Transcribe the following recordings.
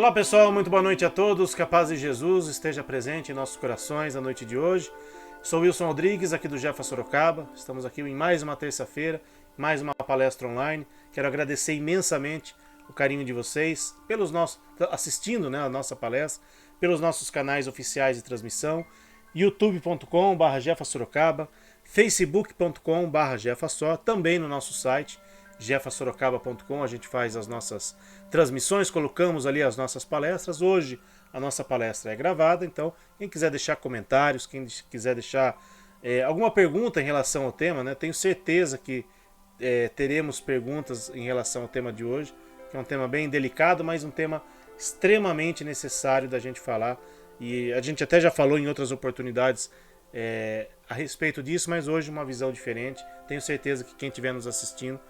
Olá pessoal, muito boa noite a todos, que a paz de Jesus esteja presente em nossos corações na noite de hoje. Sou Wilson Rodrigues, aqui do Jefa Sorocaba, estamos aqui em mais uma terça-feira, mais uma palestra online. Quero agradecer imensamente o carinho de vocês, pelos nossos assistindo, a nossa palestra, pelos nossos canais oficiais de transmissão, youtube.com/Jefa Sorocaba, facebook.com/Jefasor, também no nosso site jefasorocaba.com. A gente faz as nossas transmissões, colocamos ali as nossas palestras. Hoje a nossa palestra é gravada, então quem quiser deixar comentários, quem quiser deixar alguma pergunta em relação ao tema, tenho certeza que teremos perguntas em relação ao tema de hoje, que é um tema bem delicado, mas um tema extremamente necessário da gente falar, e a gente até já falou em outras oportunidades a respeito disso, mas hoje uma visão diferente. Tenho certeza que quem estiver nos assistindo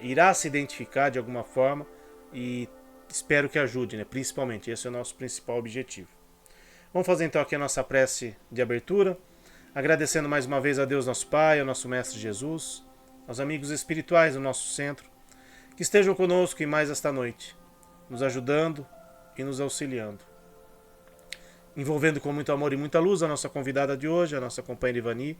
irá se identificar de alguma forma e espero que ajude, principalmente, esse é o nosso principal objetivo. Vamos fazer então aqui a nossa prece de abertura, agradecendo mais uma vez a Deus nosso Pai, ao nosso Mestre Jesus, aos amigos espirituais do nosso centro, que estejam conosco em mais esta noite, nos ajudando e nos auxiliando. Envolvendo com muito amor e muita luz a nossa convidada de hoje, a nossa companheira Ivani,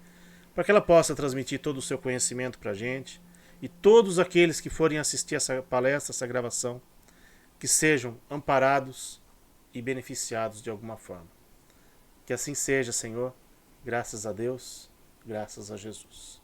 para que ela possa transmitir todo o seu conhecimento para a gente, e todos aqueles que forem assistir essa palestra, essa gravação, que sejam amparados e beneficiados de alguma forma. Que assim seja, Senhor, graças a Deus, graças a Jesus.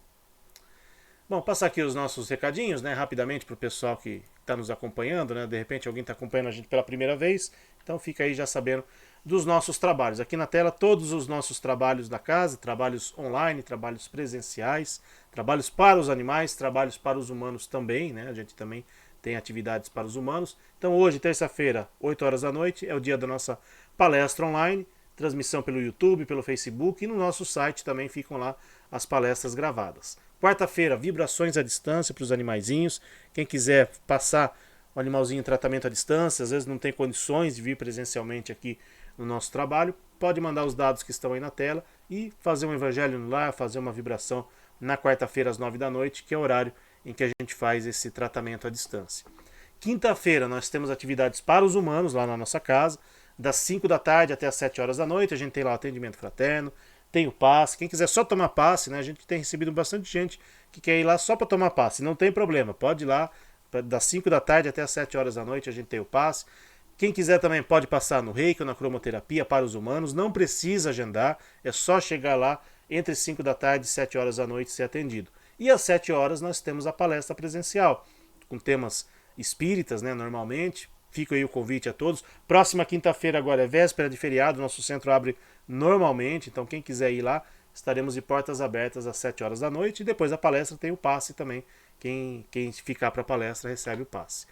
Bom, passar aqui os nossos recadinhos, rapidamente para o pessoal que está nos acompanhando, de repente alguém está acompanhando a gente pela primeira vez, então fica aí já sabendo dos nossos trabalhos. Aqui na tela todos os nossos trabalhos da casa, trabalhos online, trabalhos presenciais, trabalhos para os animais, trabalhos para os humanos também, a gente também tem atividades para os humanos. Então hoje, terça-feira, 8 horas da noite, é o dia da nossa palestra online, transmissão pelo YouTube, pelo Facebook, e no nosso site também ficam lá as palestras gravadas. Quarta-feira, vibrações à distância para os animaizinhos. Quem quiser passar o animalzinho em tratamento à distância, às vezes não tem condições de vir presencialmente aqui no nosso trabalho, pode mandar os dados que estão aí na tela e fazer um evangelho no lar, fazer uma vibração na quarta-feira às 9 da noite, que é o horário em que a gente faz esse tratamento à distância. Quinta-feira nós temos atividades para os humanos lá na nossa casa, das 5 da tarde até as 7 horas da noite. A gente tem lá o atendimento fraterno, tem o passe. Quem quiser só tomar passe, a gente tem recebido bastante gente que quer ir lá só para tomar passe. Não tem problema, pode ir lá, das 5 da tarde até as 7 horas da noite a gente tem o passe. Quem quiser também pode passar no reiki ou na cromoterapia para os humanos, não precisa agendar, é só chegar lá entre 5 da tarde e 7 horas da noite e ser atendido. E às 7 horas nós temos a palestra presencial, com temas espíritas, normalmente. Fica aí o convite a todos. Próxima quinta-feira agora é véspera de feriado, nosso centro abre normalmente, então quem quiser ir lá, estaremos de portas abertas às 7 horas da noite, e depois da palestra tem o passe também. Quem ficar para a palestra recebe o passe.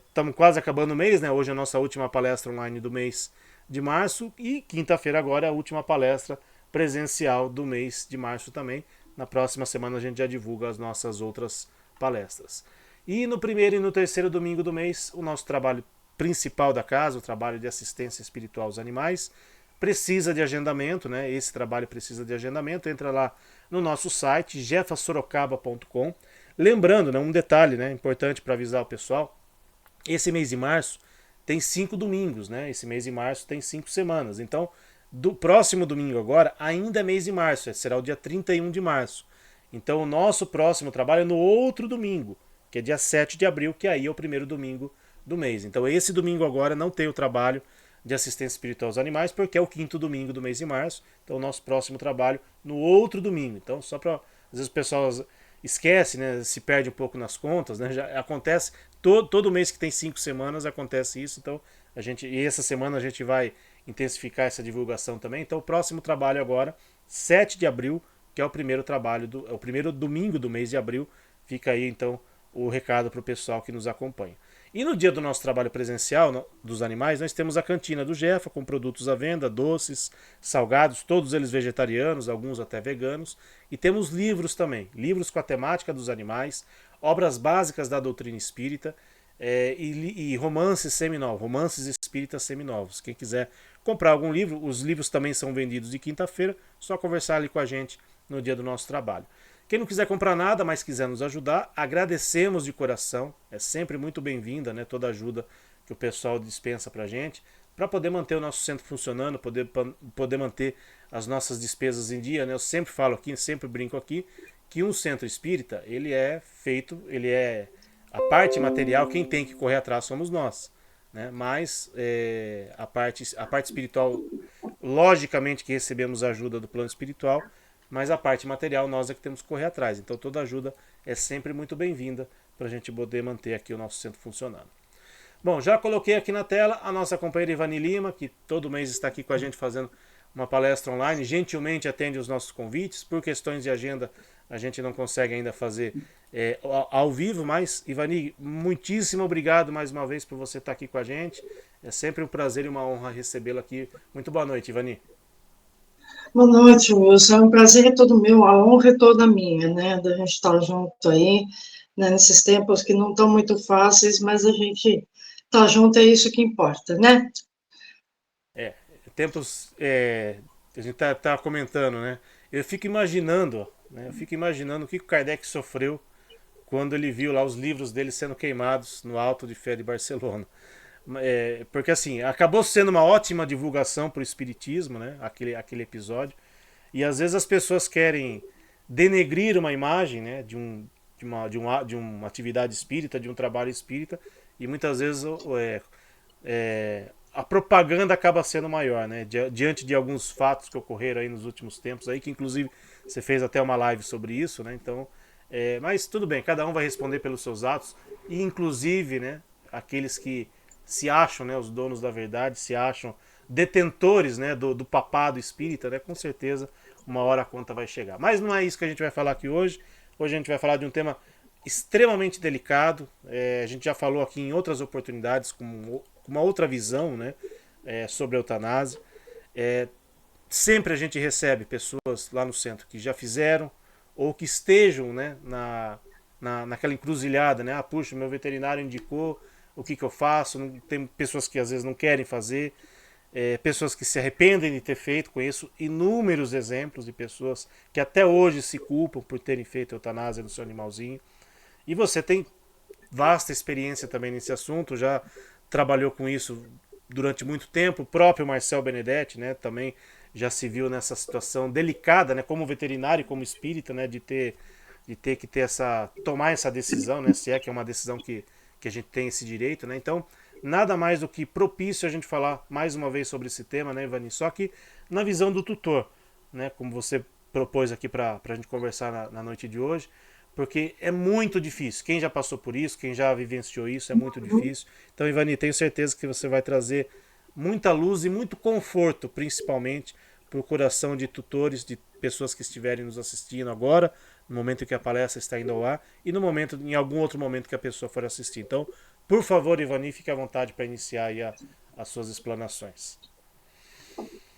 Estamos quase acabando o mês, hoje é a nossa última palestra online do mês de março, e quinta-feira agora é a última palestra presencial do mês de março também. Na próxima semana a gente já divulga as nossas outras palestras. E no primeiro e no terceiro domingo do mês, o nosso trabalho principal da casa, o trabalho de assistência espiritual aos animais, precisa de agendamento, Esse trabalho precisa de agendamento. Entra lá no nosso site, jefasorocaba.com. Lembrando, um detalhe importante para avisar o pessoal, esse mês de março tem 5 domingos, Esse mês de março tem 5 semanas. Então, do próximo domingo agora, ainda é mês de março, será o dia 31 de março. Então, o nosso próximo trabalho é no outro domingo, que é dia 7 de abril, que aí é o primeiro domingo do mês. Então, esse domingo agora não tem o trabalho de assistência espiritual aos animais, porque é o 5º domingo do mês de março. Então, o nosso próximo trabalho no outro domingo. Então, só para... Às vezes o pessoal esquece, se perde um pouco nas contas, Já acontece, todo mês que tem 5 semanas acontece isso. Então, e essa semana a gente vai intensificar essa divulgação também. Então, o próximo trabalho agora, 7 de abril, que é o primeiro trabalho, é o primeiro domingo do mês de abril. Fica aí, então, o recado para o pessoal que nos acompanha. E no dia do nosso trabalho presencial dos animais, nós temos a cantina do Jefa, com produtos à venda, doces, salgados, todos eles vegetarianos, alguns até veganos. E temos livros também, livros com a temática dos animais, obras básicas da doutrina espírita, e romances seminovos, romances espíritas seminovos. Quem quiser comprar algum livro, os livros também são vendidos de quinta-feira, só conversar ali com a gente no dia do nosso trabalho. Quem não quiser comprar nada, mas quiser nos ajudar, agradecemos de coração. É sempre muito bem-vinda, toda ajuda que o pessoal dispensa para a gente, para poder manter o nosso centro funcionando, poder manter as nossas despesas em dia. Né? Eu sempre falo aqui, sempre brinco aqui, que um centro espírita, ele é feito, ele é a parte material, quem tem que correr atrás somos nós. Né? Mas a parte espiritual, logicamente que recebemos ajuda do plano espiritual, mas a parte material nós é que temos que correr atrás. Então toda ajuda é sempre muito bem-vinda para a gente poder manter aqui o nosso centro funcionando. Bom, já coloquei aqui na tela a nossa companheira Ivani Lima, que todo mês está aqui com a gente fazendo uma palestra online, gentilmente atende os nossos convites. Por questões de agenda, a gente não consegue ainda fazer ao vivo, mas Ivani, muitíssimo obrigado mais uma vez por você estar aqui com a gente. É sempre um prazer e uma honra recebê-la aqui. Muito boa noite, Ivani. Boa noite, Wilson. É um prazer todo meu, a honra é toda minha, né, da gente estar junto aí, né, nesses tempos que não estão muito fáceis, mas a gente tá junto, é isso que importa, né? É, tempos. A gente tá comentando, né? Eu fico imaginando, né? Eu fico imaginando o que o Kardec sofreu quando ele viu lá os livros dele sendo queimados no Alto de Fé de Barcelona. Porque assim, acabou sendo uma ótima divulgação para o Espiritismo, né? Aquele episódio. E às vezes as pessoas querem denegrir uma imagem, né? De uma atividade espírita, de um trabalho espírita, e muitas vezes a propaganda acaba sendo maior, né? Diante de alguns fatos que ocorreram aí nos últimos tempos, aí que inclusive você fez até uma live sobre isso, né? Então, mas tudo bem, cada um vai responder pelos seus atos, e inclusive, né? Aqueles que se acham, né? Os donos da verdade, se acham detentores, né? Do papado espírita, né? Com certeza, uma hora a conta vai chegar. Mas não é isso que a gente vai falar aqui hoje. Hoje a gente vai falar de um tema extremamente delicado. A gente já falou aqui em outras oportunidades com uma outra visão, né, sobre a eutanásia. Sempre a gente recebe pessoas lá no centro que já fizeram ou que estejam, né, naquela encruzilhada, né? Ah, puxa, meu veterinário indicou, o que eu faço? Tem pessoas que às vezes não querem fazer, pessoas que se arrependem de ter feito. Conheço inúmeros exemplos de pessoas que até hoje se culpam por terem feito eutanásia no seu animalzinho. E você tem vasta experiência também nesse assunto, já trabalhou com isso durante muito tempo. O próprio Marcel Benedetti, né, também já se viu nessa situação delicada, né, como veterinário, como espírita, né, de ter que tomar essa decisão, né, se é que é uma decisão que a gente tem esse direito, né. Então, nada mais do que propício a gente falar mais uma vez sobre esse tema, né, Ivani? Só que na visão do tutor, né, como você propôs aqui para a gente conversar na noite de hoje, porque é muito difícil. Quem já passou por isso, quem já vivenciou isso, é muito difícil. Então, Ivani, tenho certeza que você vai trazer muita luz e muito conforto, principalmente para o coração de tutores, de pessoas que estiverem nos assistindo agora, no momento em que a palestra está indo ao ar, e no momento, em algum outro momento que a pessoa for assistir. Então, por favor, Ivani, fique à vontade para iniciar aí as suas explanações.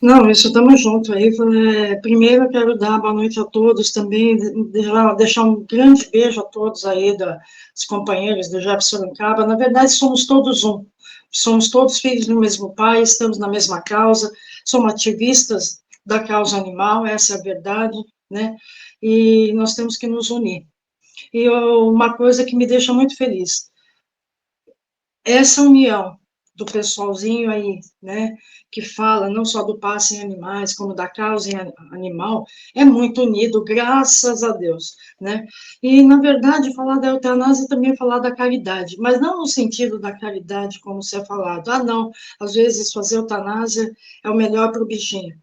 Não, isso, estamos junto aí. Primeiro, eu quero dar boa noite a todos também, deixar um grande beijo a todos aí, dos companheiros do JAP Sorocaba. Na verdade, somos todos um. Somos todos filhos do mesmo pai, estamos na mesma causa, somos ativistas da causa animal, essa é a verdade, né? E nós temos que nos unir. Uma coisa que me deixa muito feliz, essa união do pessoalzinho aí, né, que fala não só do passe em animais, como da causa em animal, é muito unido, graças a Deus, né? E, na verdade, falar da eutanásia também é falar da caridade, mas não no sentido da caridade como se é falado. Ah, não, às vezes fazer eutanásia é o melhor para o bichinho.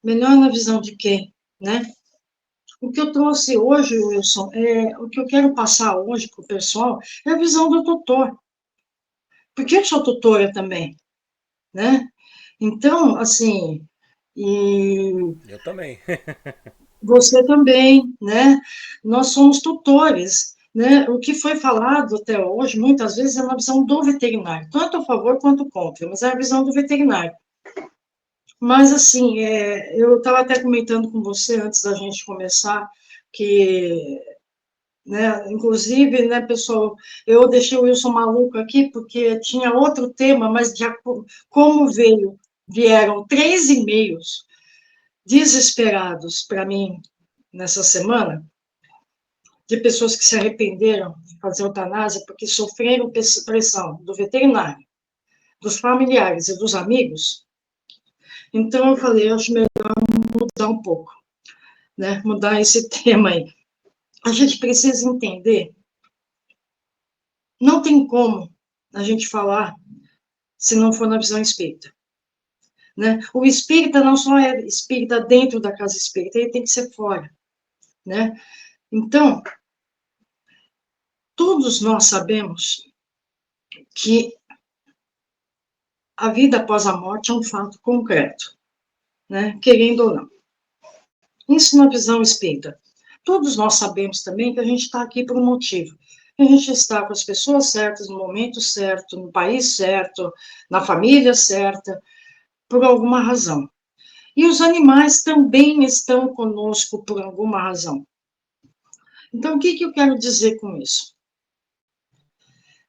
Melhor na visão de quem, né? O que eu trouxe hoje, Wilson, o que eu quero passar hoje para o pessoal é a visão do tutor, porque eu sou tutora também, né? Então, assim, e Eu também. você também, né? Nós somos tutores, né? O que foi falado até hoje, muitas vezes, é uma visão do veterinário, tanto a favor quanto contra, mas é a visão do veterinário. Mas, assim, eu estava até comentando com você antes da gente começar, que, né, inclusive, né, pessoal, eu deixei o Wilson maluco aqui, porque tinha outro tema, mas como vieram 3 e-mails desesperados para mim nessa semana, de pessoas que se arrependeram de fazer eutanásia porque sofreram pressão do veterinário. dos familiares e dos amigos, então eu falei, eu acho melhor mudar um pouco, né? Mudar esse tema aí. A gente precisa entender, não tem como a gente falar se não for na visão espírita, né? O espírita não só é espírita dentro da casa espírita, ele tem que ser fora, né? Então, todos nós sabemos que a vida após a morte é um fato concreto, né? Querendo ou não. Isso na visão espírita. Todos nós sabemos também que a gente está aqui por um motivo. A gente está com as pessoas certas, no momento certo, no país certo, na família certa, por alguma razão. E os animais também estão conosco por alguma razão. Então, o que eu quero dizer com isso?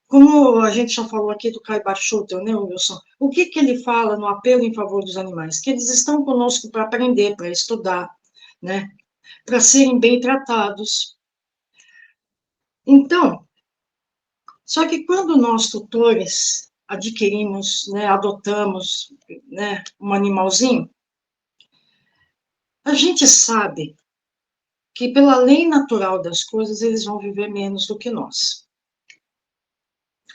Como a gente já falou aqui do Kai Barchutel, né, Wilson? O que ele fala no apelo em favor dos animais? Que eles estão conosco para aprender, para estudar, né? Para serem bem tratados. Então, só que quando nós, tutores, adquirimos, né, adotamos, né, um animalzinho, a gente sabe que pela lei natural das coisas, eles vão viver menos do que nós.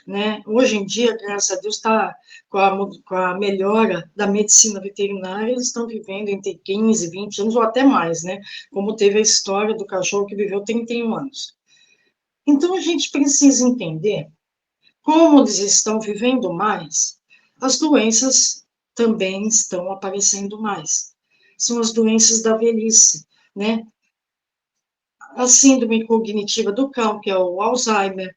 Né? Hoje em dia, graças a Deus, está com a melhora da medicina veterinária, eles estão vivendo entre 15, 20 anos ou até mais, né? Como teve a história do cachorro que viveu 31 anos. Então, a gente precisa entender como eles estão vivendo mais, as doenças também estão aparecendo mais. São as doenças da velhice, né? A síndrome cognitiva do cão, que é o Alzheimer,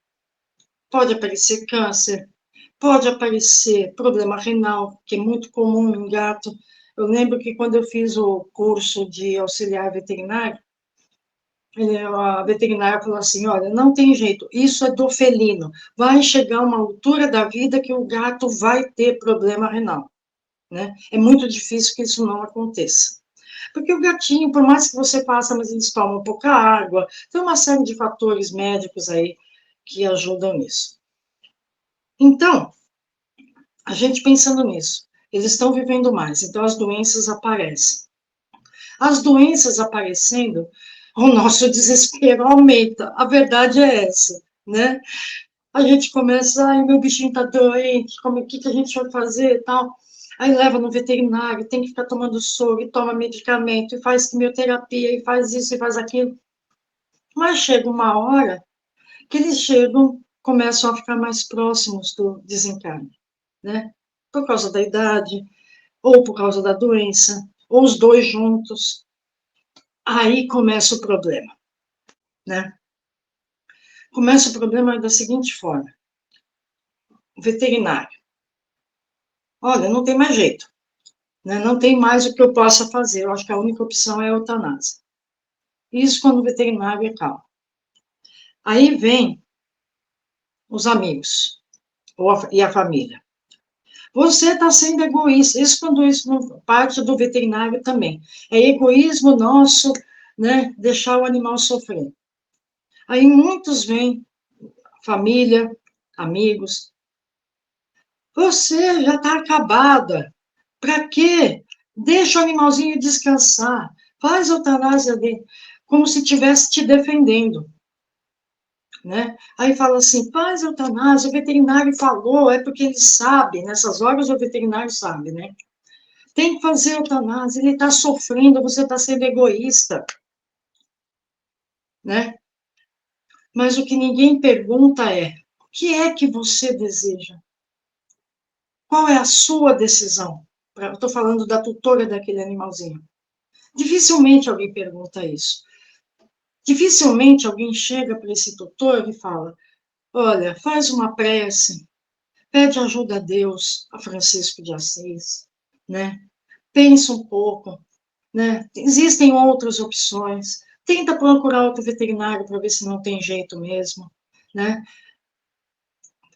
pode aparecer câncer, pode aparecer problema renal, que é muito comum em gato. Eu lembro que quando eu fiz o curso de auxiliar veterinário, a veterinária falou assim, olha, não tem jeito, isso é do felino, vai chegar uma altura da vida que o gato vai ter problema renal, né? É muito difícil que isso não aconteça. Porque o gatinho, por mais que você faça, mas eles tomam pouca água, tem uma série de fatores médicos aí que ajudam nisso. Então, a gente pensando nisso, eles estão vivendo mais, então as doenças aparecem. As doenças aparecendo, o nosso desespero aumenta. A verdade é essa, né? A gente começa, ai, meu bichinho tá doente, o que a gente vai fazer e tal. Aí leva no veterinário, tem que ficar tomando soro, e toma medicamento, e faz quimioterapia, e faz isso, e faz aquilo. Mas chega uma hora que eles chegam, começam a ficar mais próximos do desencarne, né? Por causa da idade, ou por causa da doença, ou os dois juntos. Aí começa o problema, né? Começa o problema da seguinte forma: o veterinário, olha, não tem mais jeito, né? Não tem mais o que eu possa fazer, eu acho que a única opção é a eutanásia. Isso quando o veterinário é calmo. Aí vem os amigos e a família. Você está sendo egoísta, isso quando isso parte do veterinário também. É egoísmo nosso, né, deixar o animal sofrer. Aí muitos vêm, família, amigos, você já está acabada. Para quê? Deixa o animalzinho descansar. Faz a eutanásia dele, como se estivesse te defendendo. Né? Aí fala assim, faz a eutanásia, o veterinário falou, é porque ele sabe, nessas horas o veterinário sabe, né? Tem que fazer a eutanásia, ele está sofrendo, você está sendo egoísta. Né? Mas o que ninguém pergunta é, o que é que você deseja? Qual é a sua decisão? Eu estou falando da tutora daquele animalzinho. Dificilmente alguém pergunta isso. Dificilmente alguém chega para esse tutor e fala, olha, faz uma prece, pede ajuda a Deus, a Francisco de Assis, né? Pensa um pouco, né? Existem outras opções. Tenta procurar outro veterinário para ver se não tem jeito mesmo, né?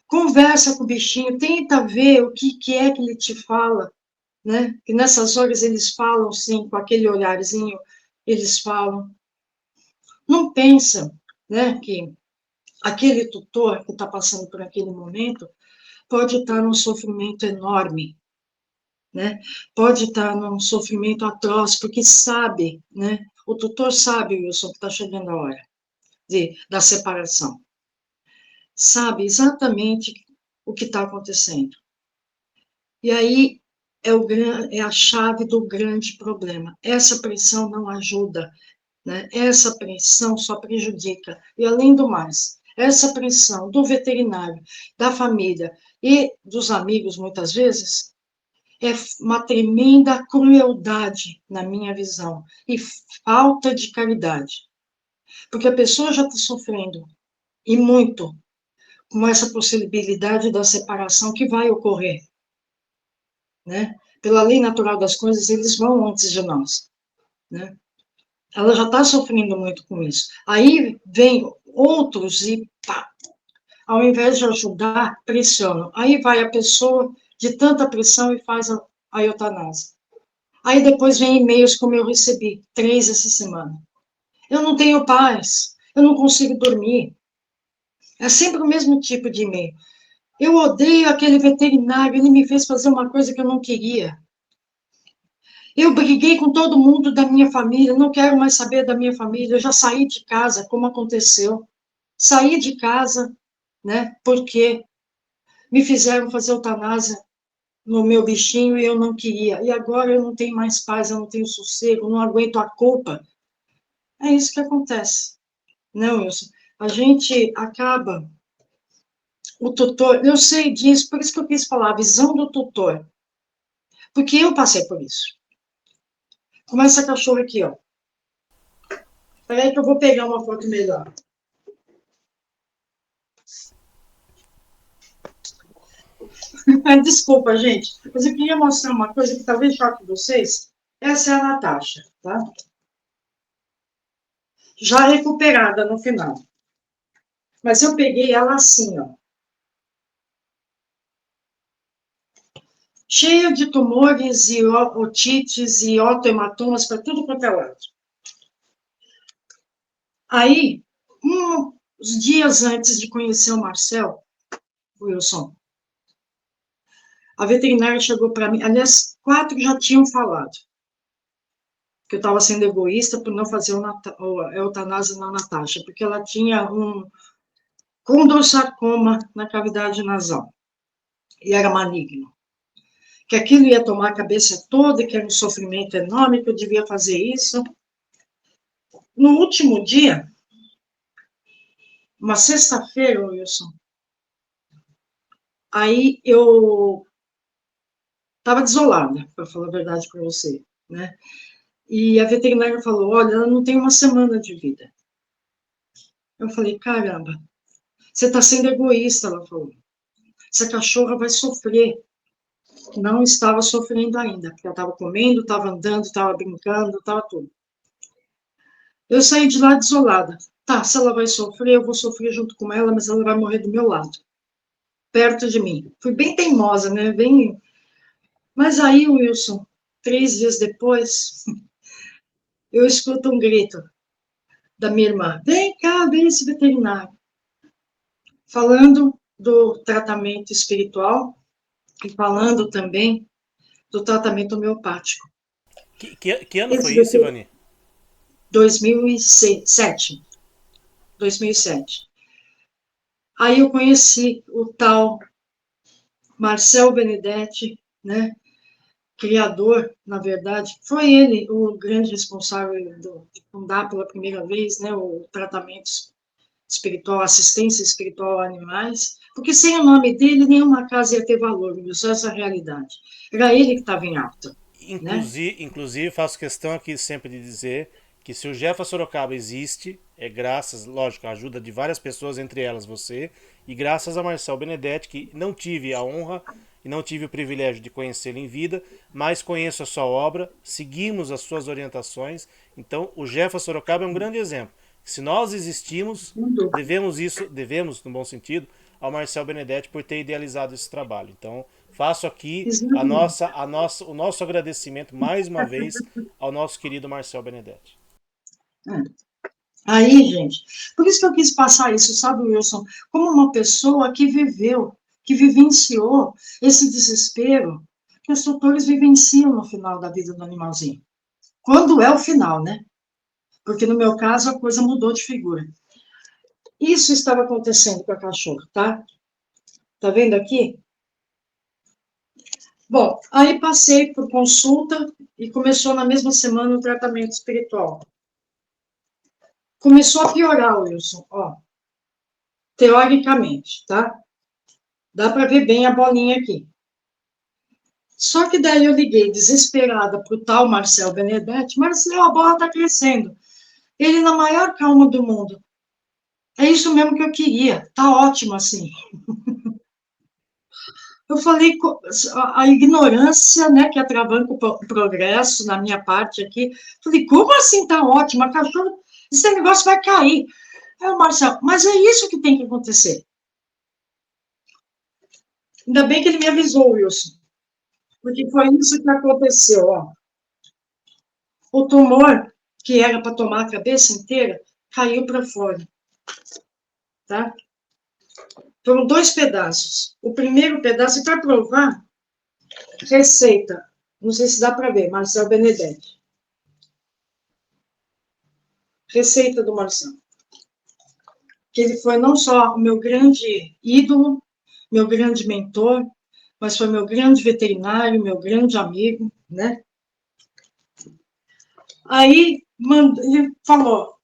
Conversa com o bichinho, tenta ver o que é que ele te fala, né? Que nessas horas eles falam, sim, com aquele olharzinho, eles falam. Não pensa, né, que aquele tutor que está passando por aquele momento pode estar num sofrimento enorme, né? Pode estar num sofrimento atroz, porque sabe, né? O tutor sabe, Wilson, que está chegando a hora da separação. Sabe exatamente o que está acontecendo. E aí é a chave do grande problema. Essa pressão não ajuda, né? Essa pressão só prejudica. E além do mais, essa pressão do veterinário, da família e dos amigos, muitas vezes, é uma tremenda crueldade, na minha visão, e falta de caridade. Porque a pessoa já está sofrendo, e muito, com essa possibilidade da separação que vai ocorrer, né? Pela lei natural das coisas, eles vão antes de nós, né? Ela já está sofrendo muito com isso. Aí vem outros e, pá, ao invés de ajudar, pressionam. Aí vai a pessoa de tanta pressão e faz a eutanásia. Aí depois vem e-mails como eu recebi, 3 essa semana. Eu não tenho paz, eu não consigo dormir. É sempre o mesmo tipo de e-mail. Eu odeio aquele veterinário, ele me fez fazer uma coisa que eu não queria. Eu briguei com todo mundo da minha família, não quero mais saber da minha família, eu já saí de casa, como aconteceu. Saí de casa, né, porque me fizeram fazer eutanásia no meu bichinho e eu não queria. E agora eu não tenho mais paz, eu não tenho sossego, não aguento a culpa. É isso que acontece, né, Wilson? A gente acaba, o tutor, eu sei disso, por isso que eu quis falar, a visão do tutor, porque eu passei por isso. Como essa cachorra aqui, ó. Peraí que eu vou pegar uma foto melhor. Desculpa, gente, mas eu queria mostrar uma coisa que talvez choque vocês. Essa é a Natasha, tá? Já recuperada no final. Mas eu peguei ela assim, ó. Cheia de tumores e otites e otohematomas para tudo quanto é lado. Aí, uns dias antes de conhecer o Marcel, Wilson, a veterinária chegou para mim, aliás, 4 já tinham falado que eu estava sendo egoísta por não fazer a eutanásia na Natasha, porque ela tinha um condrosarcoma na cavidade nasal, e era maligno. Que aquilo ia tomar a cabeça toda, que era um sofrimento enorme, que eu devia fazer isso. No último dia, uma sexta-feira, Wilson, aí eu estava desolada, para falar a verdade para você, né? E a veterinária falou, olha, ela não tem uma semana de vida. Eu falei, caramba, você está sendo egoísta, ela falou. Essa cachorra vai sofrer. Não estava sofrendo ainda, porque ela estava comendo, estava andando, estava brincando, estava tudo. Eu saí de lá desolada. Tá, se ela vai sofrer, eu vou sofrer junto com ela, mas ela vai morrer do meu lado, perto de mim. Fui bem teimosa, né? Bem... Mas aí, Wilson, 3 dias depois, eu escuto um grito da minha irmã. Vem cá, vem esse veterinário. Falando do tratamento espiritual e falando também do tratamento homeopático. Que ano Esse foi isso, veterinário, Ivani? 2007. 2007. Aí eu conheci o tal Marcel Benedetti, né? Criador, na verdade, foi ele o grande responsável de fundar pela primeira vez, né, o tratamento espiritual, assistência espiritual a animais, porque sem o nome dele, nenhuma casa ia ter valor, isso é essa a realidade. Era ele que estava em alta, né? Inclusive, faço questão aqui sempre de dizer que se o Jefa Sorocaba existe, é graças, lógico, à ajuda de várias pessoas, entre elas você, e graças a Marcel Benedetti, que não tive a honra e não tive o privilégio de conhecê-lo em vida, mas conheço a sua obra, seguimos as suas orientações. Então, o Jefa Sorocaba é um grande exemplo. Se nós existimos, devemos, no bom sentido, ao Marcel Benedetti por ter idealizado esse trabalho. Então, faço aqui Exatamente. o nosso agradecimento mais uma vez ao nosso querido Marcel Benedetti. Aí, gente, por isso que eu quis passar isso, sabe, Wilson? Como uma pessoa que viveu, que vivenciou esse desespero que os tutores vivenciam no final da vida do animalzinho. Quando é o final, né? Porque no meu caso a coisa mudou de figura. Isso estava acontecendo com a cachorra, tá? Tá vendo aqui? Bom, aí passei por consulta e começou na mesma semana o tratamento espiritual. Começou a piorar, Wilson, ó, teoricamente, tá? Dá para ver bem a bolinha aqui. Só que daí eu liguei desesperada para o tal Marcel Benedetti. Marcel, a bola está crescendo. Ele na maior calma do mundo. É isso mesmo que eu queria. Tá ótimo assim. Eu falei, a ignorância, né, que atravanca o progresso na minha parte aqui. Falei, como assim tá ótimo? A cachorra, esse negócio vai cair. Aí o Marcel, mas é isso que tem que acontecer. Ainda bem que ele me avisou, Wilson. Porque foi isso que aconteceu, ó. O tumor, que era para tomar a cabeça inteira, caiu para fora, tá? Foram 2 pedaços. O primeiro pedaço, para provar, receita. Não sei se dá para ver, Marcel Benedetti. Receita do Marcel. Que ele foi não só o meu grande ídolo, meu grande mentor, mas foi meu grande veterinário, meu grande amigo, né? Aí ele falou,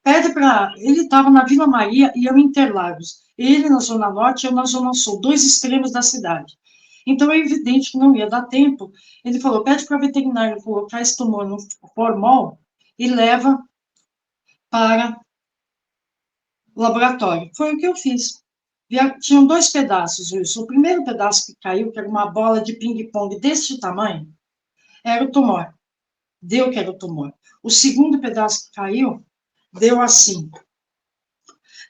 pede para. Ele estava na Vila Maria e eu em Interlagos. Ele na Zona Norte e eu na Zona Sul, 2 extremos da cidade. Então é evidente que não ia dar tempo. Ele falou, pede para a veterinária colocar esse tumor no formol e leva para o laboratório. Foi o que eu fiz. Tinham 2 pedaços, Wilson. O primeiro pedaço que caiu, que era uma bola de ping-pong deste tamanho, era o tumor. Deu que era o tumor. O segundo pedaço que caiu, deu assim.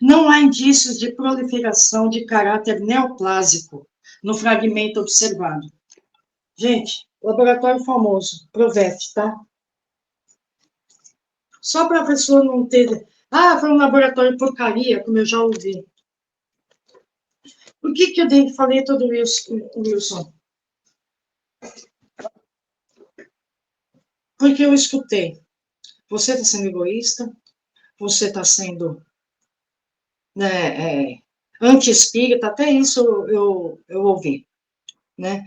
Não há indícios de proliferação de caráter neoplásico no fragmento observado. Gente, laboratório famoso, Provete, tá? Só para a pessoa não ter... Ah, foi um laboratório porcaria, como eu já ouvi. Por que eu falei tudo isso, Wilson? Porque eu escutei. Você está sendo egoísta, você está sendo, né, anti-espírita, até isso eu ouvi, né?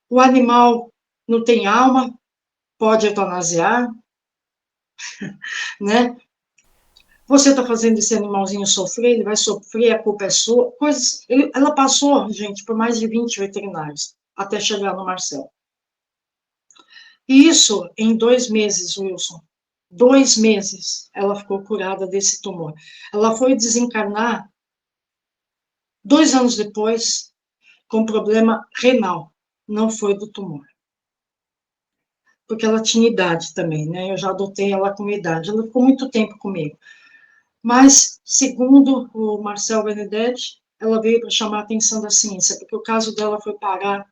O animal não tem alma, pode eutanasiar, né? Você está fazendo esse animalzinho sofrer, ele vai sofrer, a culpa é sua. Coisas. Ela passou, gente, por mais de 20 veterinários, até chegar no Marcel. E isso em 2 meses, Wilson. 2 meses ela ficou curada desse tumor. Ela foi desencarnar 2 anos depois com problema renal. Não foi do tumor. Porque ela tinha idade também, né? Eu já adotei ela com idade. Ela ficou muito tempo comigo. Mas, segundo o Marcel Benedetti, ela veio para chamar a atenção da ciência, porque o caso dela foi parar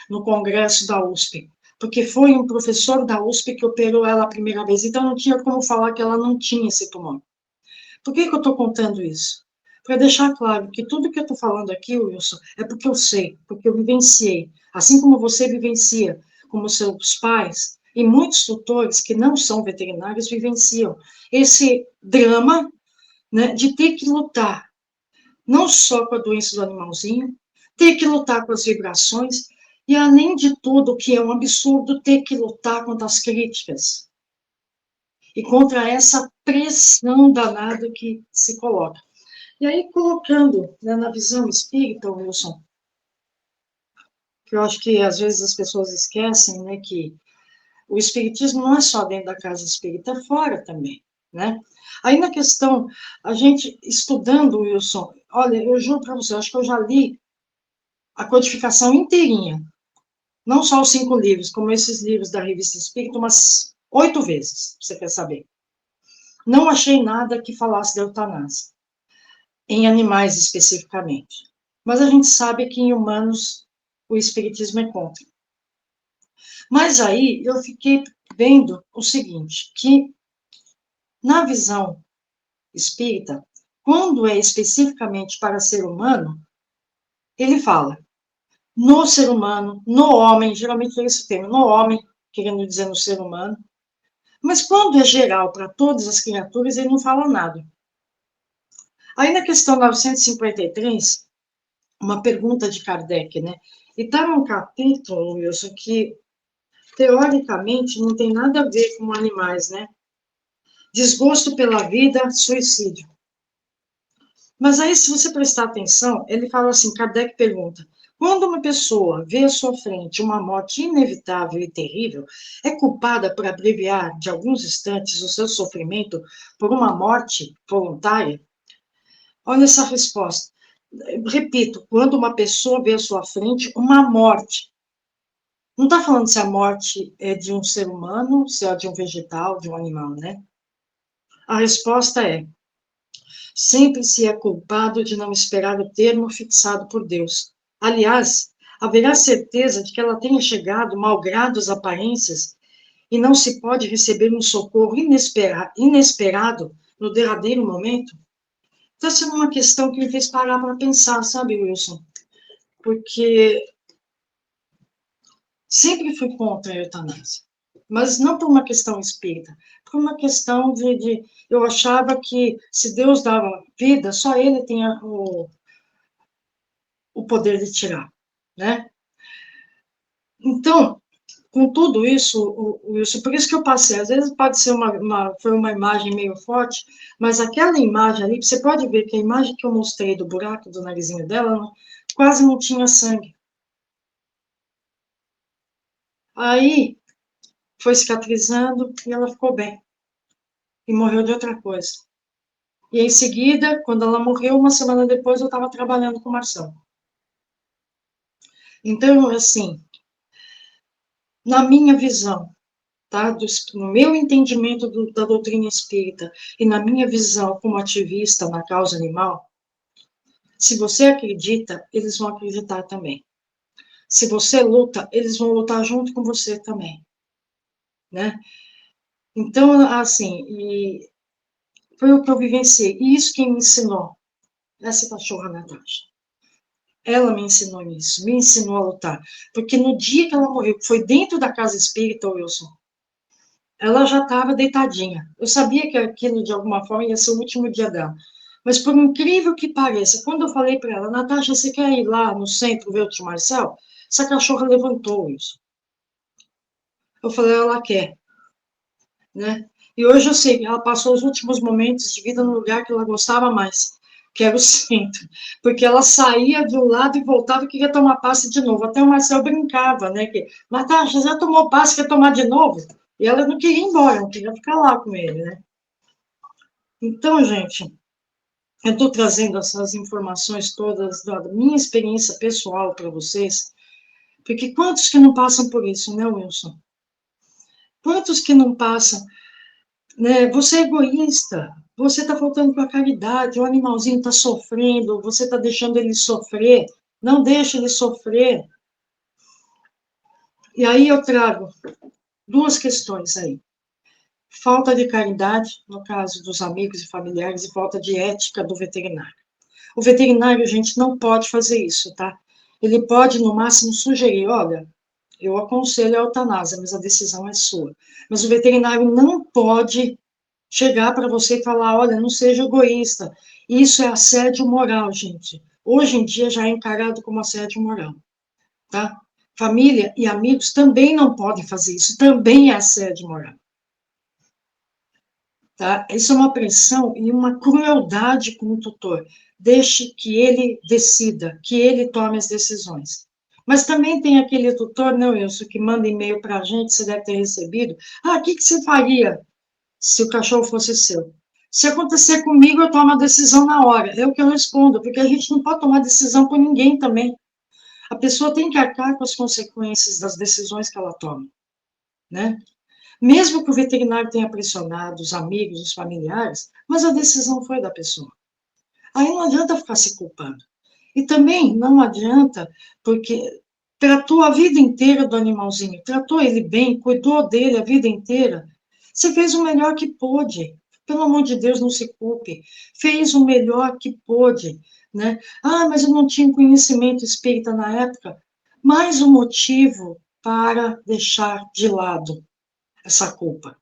no congresso da USP, porque foi um professor da USP que operou ela a primeira vez, então não tinha como falar que ela não tinha esse tumor. Por que eu estou contando isso? Para deixar claro que tudo que eu estou falando aqui, Wilson, é porque eu sei, porque eu vivenciei, assim como você vivencia, como seus pais, e muitos tutores que não são veterinários vivenciam esse drama, né, de ter que lutar, não só com a doença do animalzinho, ter que lutar com as vibrações, e além de tudo, que é um absurdo, ter que lutar contra as críticas, e contra essa pressão danada que se coloca. E aí, colocando, né, na visão espírita, Wilson, que eu acho que às vezes as pessoas esquecem, né, que o espiritismo não é só dentro da casa espírita, é fora também, né? Aí na questão, a gente estudando, Wilson, olha, eu juro para você, acho que eu já li a codificação inteirinha, não só os 5 livros, como esses livros da Revista Espírita, umas 8 vezes, você quer saber. Não achei nada que falasse da eutanásia, em animais especificamente. Mas a gente sabe que em humanos o espiritismo é contra. Mas aí eu fiquei vendo o seguinte, que na visão espírita, quando é especificamente para ser humano, Ele fala no ser humano, no homem, geralmente é esse termo, no homem, querendo dizer no ser humano, mas quando é geral para todas as criaturas, ele não fala nada. Aí na questão 953, uma pergunta de Kardec, né? E está num capítulo, Wilson, que teoricamente não tem nada a ver com animais, né? Desgosto pela vida, suicídio. Mas aí, se você prestar atenção, ele fala assim, Kardec pergunta, quando uma pessoa vê à sua frente uma morte inevitável e terrível, é culpada por abreviar de alguns instantes o seu sofrimento por uma morte voluntária? Olha essa resposta. Repito, quando uma pessoa vê à sua frente uma morte, não está falando se a morte é de um ser humano, se é de um vegetal, de um animal, né? A resposta é: sempre se é culpado de não esperar o termo fixado por Deus. Aliás, haverá certeza de que ela tenha chegado malgrado as aparências e não se pode receber um socorro inesperado no derradeiro momento? Então, essa é uma questão que me fez parar para pensar, sabe, Wilson? Porque sempre fui contra a eutanásia, mas não por uma questão espírita, por uma questão eu achava que se Deus dava vida, só Ele tinha o poder de tirar, né? Então, com tudo isso, Wilson, por isso que eu passei, às vezes pode ser foi uma imagem meio forte, mas aquela imagem ali, você pode ver que a imagem que eu mostrei do buraco do narizinho dela, quase não tinha sangue. Aí, foi cicatrizando e ela ficou bem. E morreu de outra coisa. E em seguida, quando ela morreu, uma semana depois, eu estava trabalhando com o Marcelo. Então, assim, na minha visão, tá? No meu entendimento da doutrina espírita e na minha visão como ativista na causa animal, se você acredita, eles vão acreditar também. Se você luta, eles vão lutar junto com você também, né? Então, assim, foi o que eu vivenciei. E isso quem me ensinou, essa cachorra Natasha. Ela me ensinou isso, me ensinou a lutar. Porque no dia que ela morreu, que foi dentro da casa espírita, Wilson, ela já estava deitadinha. Eu sabia que aquilo, de alguma forma, ia ser o último dia dela. Mas, por incrível que pareça, quando eu falei para ela, Natasha, você quer ir lá no centro ver o tio Marcel? Essa cachorra levantou isso. Eu falei, ela quer, né? E hoje eu sei que ela passou os últimos momentos de vida no lugar que ela gostava mais, que era o centro. Porque ela saía de um lado e voltava e queria tomar passe de novo. Até o Marcel brincava, né? Que, Natasha, já tomou passe, quer tomar de novo? E ela não queria ir embora, não queria ficar lá com ele, né? Então, gente, eu estou trazendo essas informações todas da minha experiência pessoal para vocês, porque quantos que não passam por isso, né, Wilson? Quantos que não passam, né? Você é egoísta, você está faltando com a caridade, o animalzinho está sofrendo, você está deixando ele sofrer, não deixa ele sofrer. E aí eu trago duas questões aí. Falta de caridade, no caso dos amigos e familiares, e falta de ética do veterinário. O veterinário, gente, não pode fazer isso, tá? Ele pode, no máximo, sugerir, olha, eu aconselho a eutanásia, mas a decisão é sua. Mas o veterinário não pode chegar para você e falar, olha, não seja egoísta. Isso é assédio moral, gente. Hoje em dia já é encarado como assédio moral, tá? Família e amigos também não podem fazer isso, também é assédio moral. Tá? Isso é uma pressão e uma crueldade com o tutor. Deixe que ele decida, que ele tome as decisões. Mas também tem aquele tutor, não, Wilson, que manda e-mail para a gente, você deve ter recebido. Ah, o que você faria se o cachorro fosse seu? Se acontecer comigo, eu tomo a decisão na hora. É o que eu respondo, porque a gente não pode tomar decisão por ninguém também. A pessoa tem que arcar com as consequências das decisões que ela toma, né? Mesmo que o veterinário tenha pressionado os amigos, os familiares, mas a decisão foi da pessoa. Aí não adianta ficar se culpando. E também não adianta, porque tratou a vida inteira do animalzinho, tratou ele bem, cuidou dele a vida inteira. Você fez o melhor que pôde. Pelo amor de Deus, não se culpe. Fez o melhor que pôde, né? Ah, mas eu não tinha conhecimento espírita na época. Mais um motivo para deixar de lado essa culpa.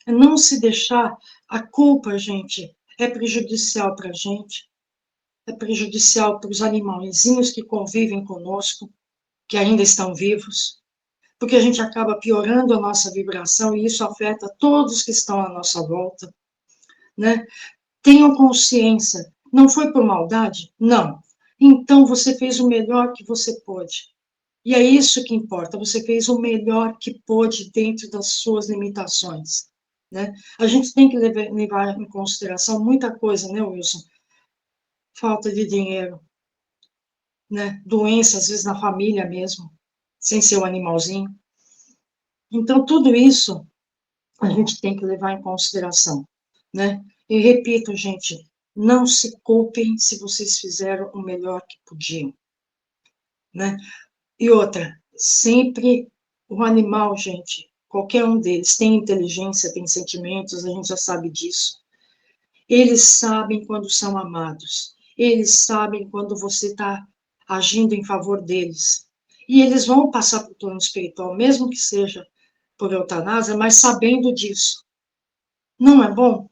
É não se deixar. A culpa, gente, é prejudicial para a gente, é prejudicial para os animaizinhos que convivem conosco, que ainda estão vivos, porque a gente acaba piorando a nossa vibração e isso afeta todos que estão à nossa volta, né? Tenham consciência, não foi por maldade? Não. Então você fez o melhor que você pôde. E é isso que importa, você fez o melhor que pôde dentro das suas limitações, né? A gente tem que levar em consideração muita coisa, né, Wilson? Falta de dinheiro, né? Doença, às vezes, na família mesmo, sem ser o animalzinho. Então, tudo isso a gente tem que levar em consideração, né? E repito, gente, não se culpem se vocês fizeram o melhor que podiam, né? E outra, sempre o animal, gente, qualquer um deles tem inteligência, tem sentimentos, a gente já sabe disso. Eles sabem quando são amados. Eles sabem quando você está agindo em favor deles. E eles vão passar para o plano espiritual, mesmo que seja por eutanásia, mas sabendo disso. Não é bom?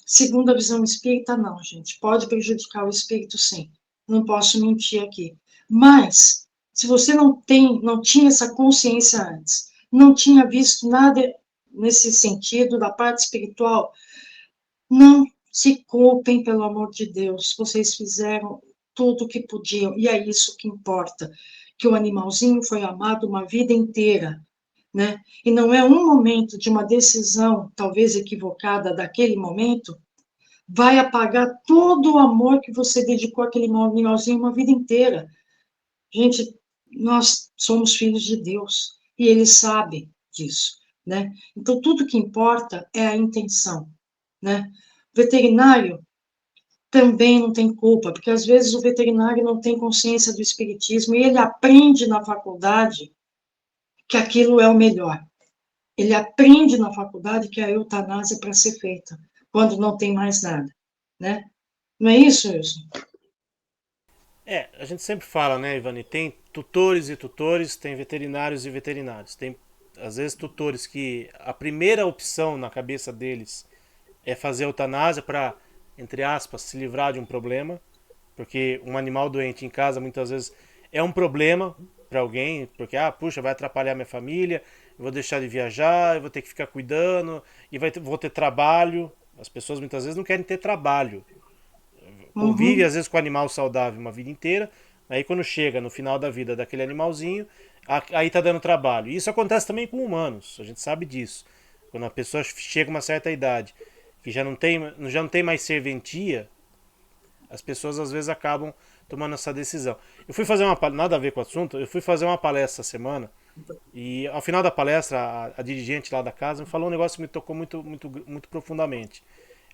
Segundo a visão espírita, não, gente. Pode prejudicar o espírito, sim. Não posso mentir aqui. Mas, se você não tinha essa consciência antes, não tinha visto nada nesse sentido da parte espiritual, não se culpem, pelo amor de Deus. Vocês fizeram tudo o que podiam, e é isso que importa. Que o animalzinho foi amado uma vida inteira, né? E não é um momento de uma decisão, talvez equivocada, daquele momento, vai apagar todo o amor que você dedicou àquele animalzinho uma vida inteira. Gente, nós somos filhos de Deus e Ele sabe disso, né? Então, tudo que importa é a intenção, né? O veterinário também não tem culpa, porque às vezes o veterinário não tem consciência do espiritismo e ele aprende na faculdade que aquilo é o melhor. Ele aprende na faculdade que a eutanásia é para ser feita, quando não tem mais nada, né? Não é isso, Wilson? A gente sempre fala, né, Ivani, tem tutores e tutores, tem veterinários e veterinários. Tem, às vezes, tutores que a primeira opção na cabeça deles é fazer eutanásia para, entre aspas, se livrar de um problema, porque um animal doente em casa muitas vezes é um problema para alguém, porque, puxa, vai atrapalhar minha família, eu vou deixar de viajar, eu vou ter que ficar cuidando, e vou ter trabalho. As pessoas muitas vezes não querem ter trabalho. Convive Uhum, às vezes com o animal saudável uma vida inteira, aí quando chega no final da vida daquele animalzinho, aí tá dando trabalho. E isso acontece também com humanos, a gente sabe disso. Quando a pessoa chega a uma certa idade, que já não tem mais serventia, as pessoas às vezes acabam tomando essa decisão. Eu fui fazer nada a ver com o assunto, eu fui fazer uma palestra essa semana e ao final da palestra a dirigente lá da casa me falou um negócio que me tocou muito profundamente.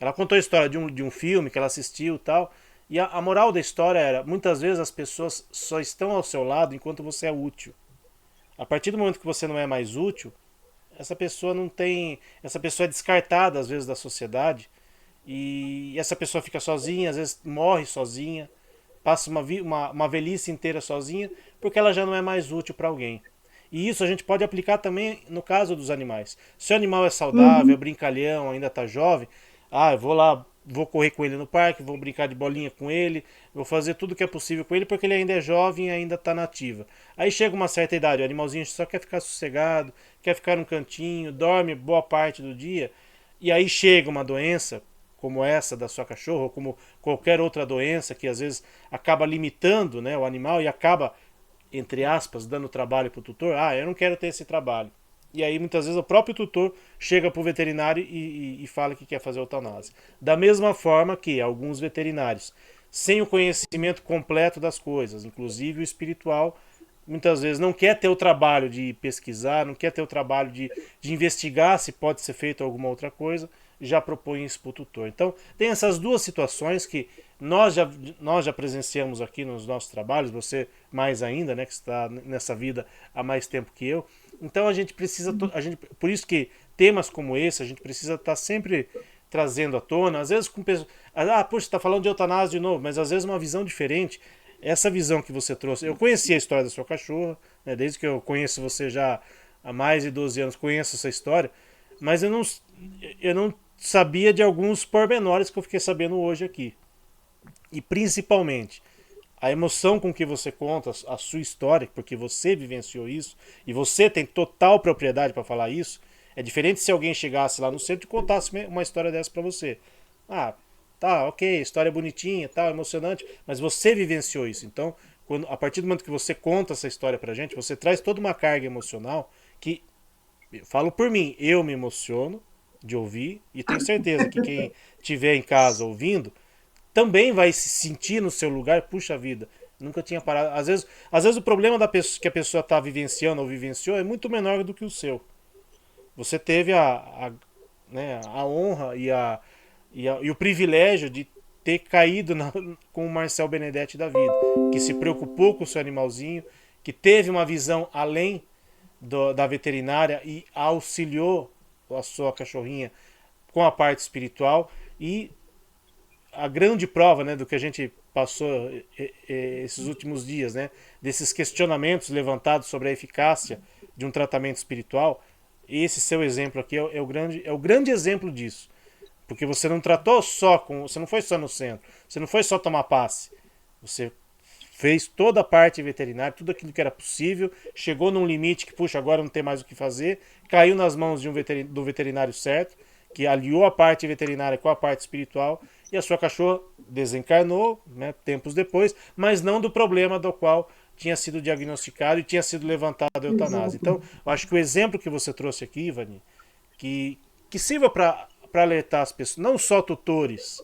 Ela contou a história de um filme que ela assistiu e tal. E a moral da história era: muitas vezes as pessoas só estão ao seu lado enquanto você é útil. A partir do momento que você não é mais útil, essa pessoa não tem. Essa pessoa é descartada às vezes da sociedade. E essa pessoa fica sozinha, às vezes morre sozinha, passa uma velhice inteira sozinha, porque ela já não é mais útil para alguém. E isso a gente pode aplicar também no caso dos animais. Se o animal é saudável, é uhum, brincalhão, ainda está jovem, eu vou lá, vou correr com ele no parque, vou brincar de bolinha com ele, vou fazer tudo que é possível com ele, porque ele ainda é jovem e ainda está nativa. Aí chega uma certa idade, o animalzinho só quer ficar sossegado, quer ficar num cantinho, dorme boa parte do dia, e aí chega uma doença como essa da sua cachorra, ou como qualquer outra doença que às vezes acaba limitando, né, o animal e acaba, entre aspas, dando trabalho para o tutor. Eu não quero ter esse trabalho. E aí muitas vezes o próprio tutor chega para o veterinário e fala que quer fazer eutanásia. Da mesma forma que alguns veterinários, sem o conhecimento completo das coisas, inclusive o espiritual, muitas vezes não quer ter o trabalho de pesquisar, não quer ter o trabalho de investigar se pode ser feito alguma outra coisa, já propõe isso para o tutor. Então, tem essas duas situações que nós já presenciamos aqui nos nossos trabalhos, você mais ainda, né, que está nessa vida há mais tempo que eu. Então, a gente precisa, por isso que temas como esse, a gente precisa estar sempre trazendo à tona, às vezes com pessoas, puxa, você tá falando de eutanásia de novo, mas às vezes uma visão diferente. Essa visão que você trouxe, eu conheci a história da sua cachorra, né, desde que eu conheço você já há mais de 12 anos, conheço essa história, mas eu não sabia de alguns pormenores que eu fiquei sabendo hoje aqui. E principalmente, a emoção com que você conta a sua história, porque você vivenciou isso e você tem total propriedade para falar isso, é diferente se alguém chegasse lá no centro e contasse uma história dessa para você. Ah, tá, ok, história bonitinha, tal, emocionante, mas você vivenciou isso. Então, a partir do momento que você conta essa história pra gente, você traz toda uma carga emocional que, eu falo por mim, eu me emociono de ouvir e tenho certeza que quem estiver em casa ouvindo também vai se sentir no seu lugar, puxa vida, nunca tinha parado. Às vezes o problema que a pessoa está vivenciando ou vivenciou é muito menor do que o seu. Você teve né, a honra e o privilégio de ter caído com o Marcel Benedetti da vida, que se preocupou com o seu animalzinho, que teve uma visão além da veterinária e auxiliou a sua cachorrinha com a parte espiritual. E a grande prova, né, do que a gente passou esses últimos dias, né, desses questionamentos levantados sobre a eficácia de um tratamento espiritual, esse seu exemplo aqui é o grande exemplo disso. Porque você não tratou você não foi só no centro, você não foi só tomar passe. Você fez toda a parte veterinária, tudo aquilo que era possível, chegou num limite que, puxa, agora não tem mais o que fazer, caiu nas mãos do veterinário certo, que aliou a parte veterinária com a parte espiritual, e a sua cachorra desencarnou, né, tempos depois, mas não do problema do qual tinha sido diagnosticado e tinha sido levantado a eutanásia. Então, eu acho que o exemplo que você trouxe aqui, Ivani, que sirva para alertar as pessoas, não só tutores,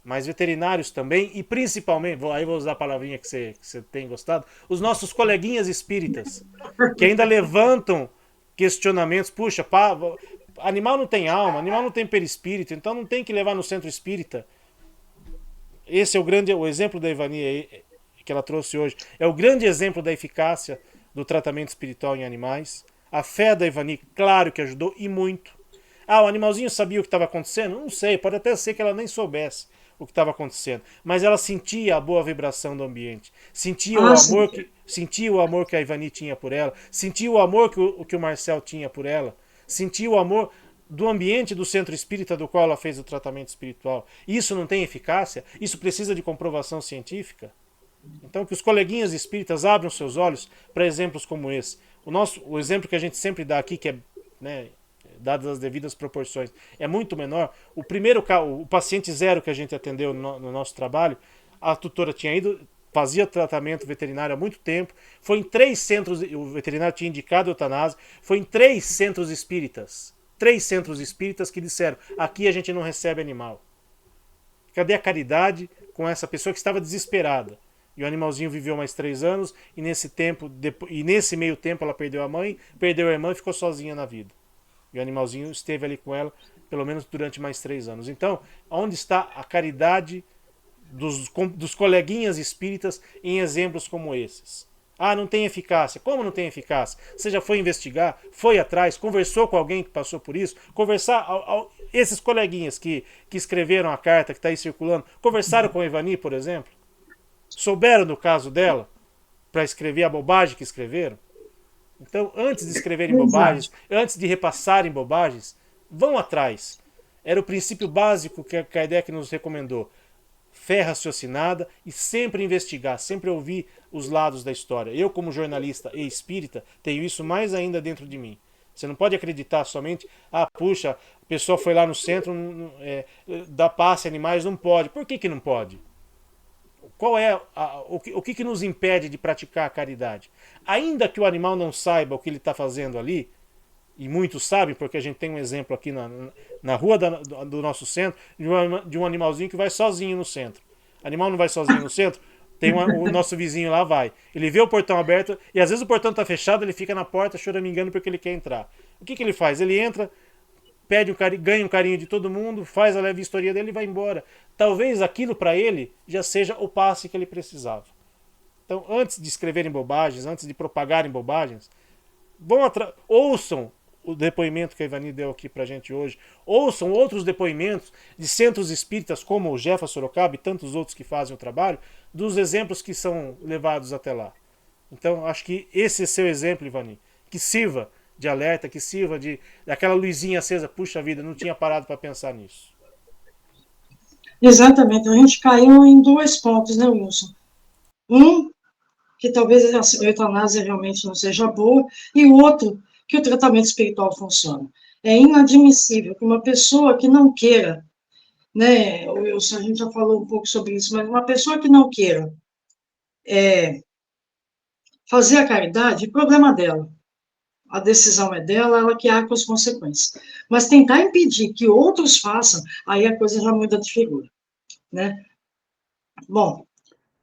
mas veterinários também, e principalmente, aí vou usar a palavrinha que você tem gostado, os nossos coleguinhas espíritas, que ainda levantam questionamentos, puxa, animal não tem alma, animal não tem perispírito, então não tem que levar no centro espírita. Esse é o exemplo da Ivani que ela trouxe hoje, é o grande exemplo da eficácia do tratamento espiritual em animais. A fé da Ivani, claro que ajudou e muito. O animalzinho sabia o que estava acontecendo? Não sei, pode até ser que ela nem soubesse o que estava acontecendo, mas ela sentia a boa vibração do ambiente, sentia o amor que a Ivani tinha por ela, sentia o amor que o Marcel tinha por ela, sentia o amor do ambiente do centro espírita do qual ela fez o tratamento espiritual. Isso não tem eficácia? Isso precisa de comprovação científica? Então que os coleguinhas espíritas abram seus olhos para exemplos como esse. O exemplo que a gente sempre dá aqui, que é, né, dadas as devidas proporções, é muito menor. O paciente zero que a gente atendeu no nosso trabalho, a tutora tinha ido, fazia tratamento veterinário há muito tempo, foi em 3 centros, o veterinário tinha indicado eutanásia, foi em 3 centros espíritas. 3 centros espíritas que disseram, aqui a gente não recebe animal. Cadê a caridade com essa pessoa que estava desesperada? E o animalzinho viveu mais 3 anos, e nesse meio tempo ela perdeu a mãe, perdeu a irmã e ficou sozinha na vida. E o animalzinho esteve ali com ela, pelo menos durante mais 3 anos. Então, onde está a caridade dos coleguinhas espíritas em exemplos como esses? Não tem eficácia. Como não tem eficácia? Você já foi investigar, foi atrás, conversou com alguém que passou por isso? Esses coleguinhas que escreveram a carta que está aí circulando, conversaram com a Ivani, por exemplo? Souberam do caso dela para escrever a bobagem que escreveram? Então, antes de escreverem bobagens, antes de repassarem bobagens, vão atrás. Era o princípio básico que Kardec nos recomendou. Fé raciocinada e sempre investigar, sempre ouvir os lados da história. Eu, como jornalista e espírita, tenho isso mais ainda dentro de mim. Você não pode acreditar somente, puxa, a pessoa foi lá no centro, dá passe a animais, não pode. Por que não pode? Qual é o que nos impede de praticar a caridade? Ainda que o animal não saiba o que ele está fazendo ali, e muitos sabem, porque a gente tem um exemplo aqui na rua do nosso centro, de um animalzinho que vai sozinho no centro. O animal não vai sozinho no centro, o nosso vizinho lá vai. Ele vê o portão aberto, e às vezes o portão está fechado, ele fica na porta choramingando porque ele quer entrar. O que ele faz? Ele entra, ganha um carinho de todo mundo, faz a leve vistoria dele e vai embora. Talvez aquilo para ele já seja o passe que ele precisava. Então, antes de escreverem bobagens, antes de propagarem bobagens, ouçam o depoimento que a Ivani deu aqui pra gente hoje, ouçam outros depoimentos de centros espíritas como o Jefa Sorocaba e tantos outros que fazem o trabalho, dos exemplos que são levados até lá. Então, acho que esse é seu exemplo, Ivani, que sirva de alerta, que sirva de daquela luzinha acesa, puxa vida, não tinha parado para pensar nisso. Exatamente, a gente caiu em dois pontos, né, Wilson? Um, que talvez a eutanásia realmente não seja boa, e o outro, que o tratamento espiritual funciona. É inadmissível que uma pessoa que não queira, né, Wilson, a gente já falou um pouco sobre isso, mas uma pessoa que não queira fazer a caridade, é problema dela. A decisão é dela, ela que arca com as consequências. Mas tentar impedir que outros façam, aí a coisa já muda de figura, né? Bom,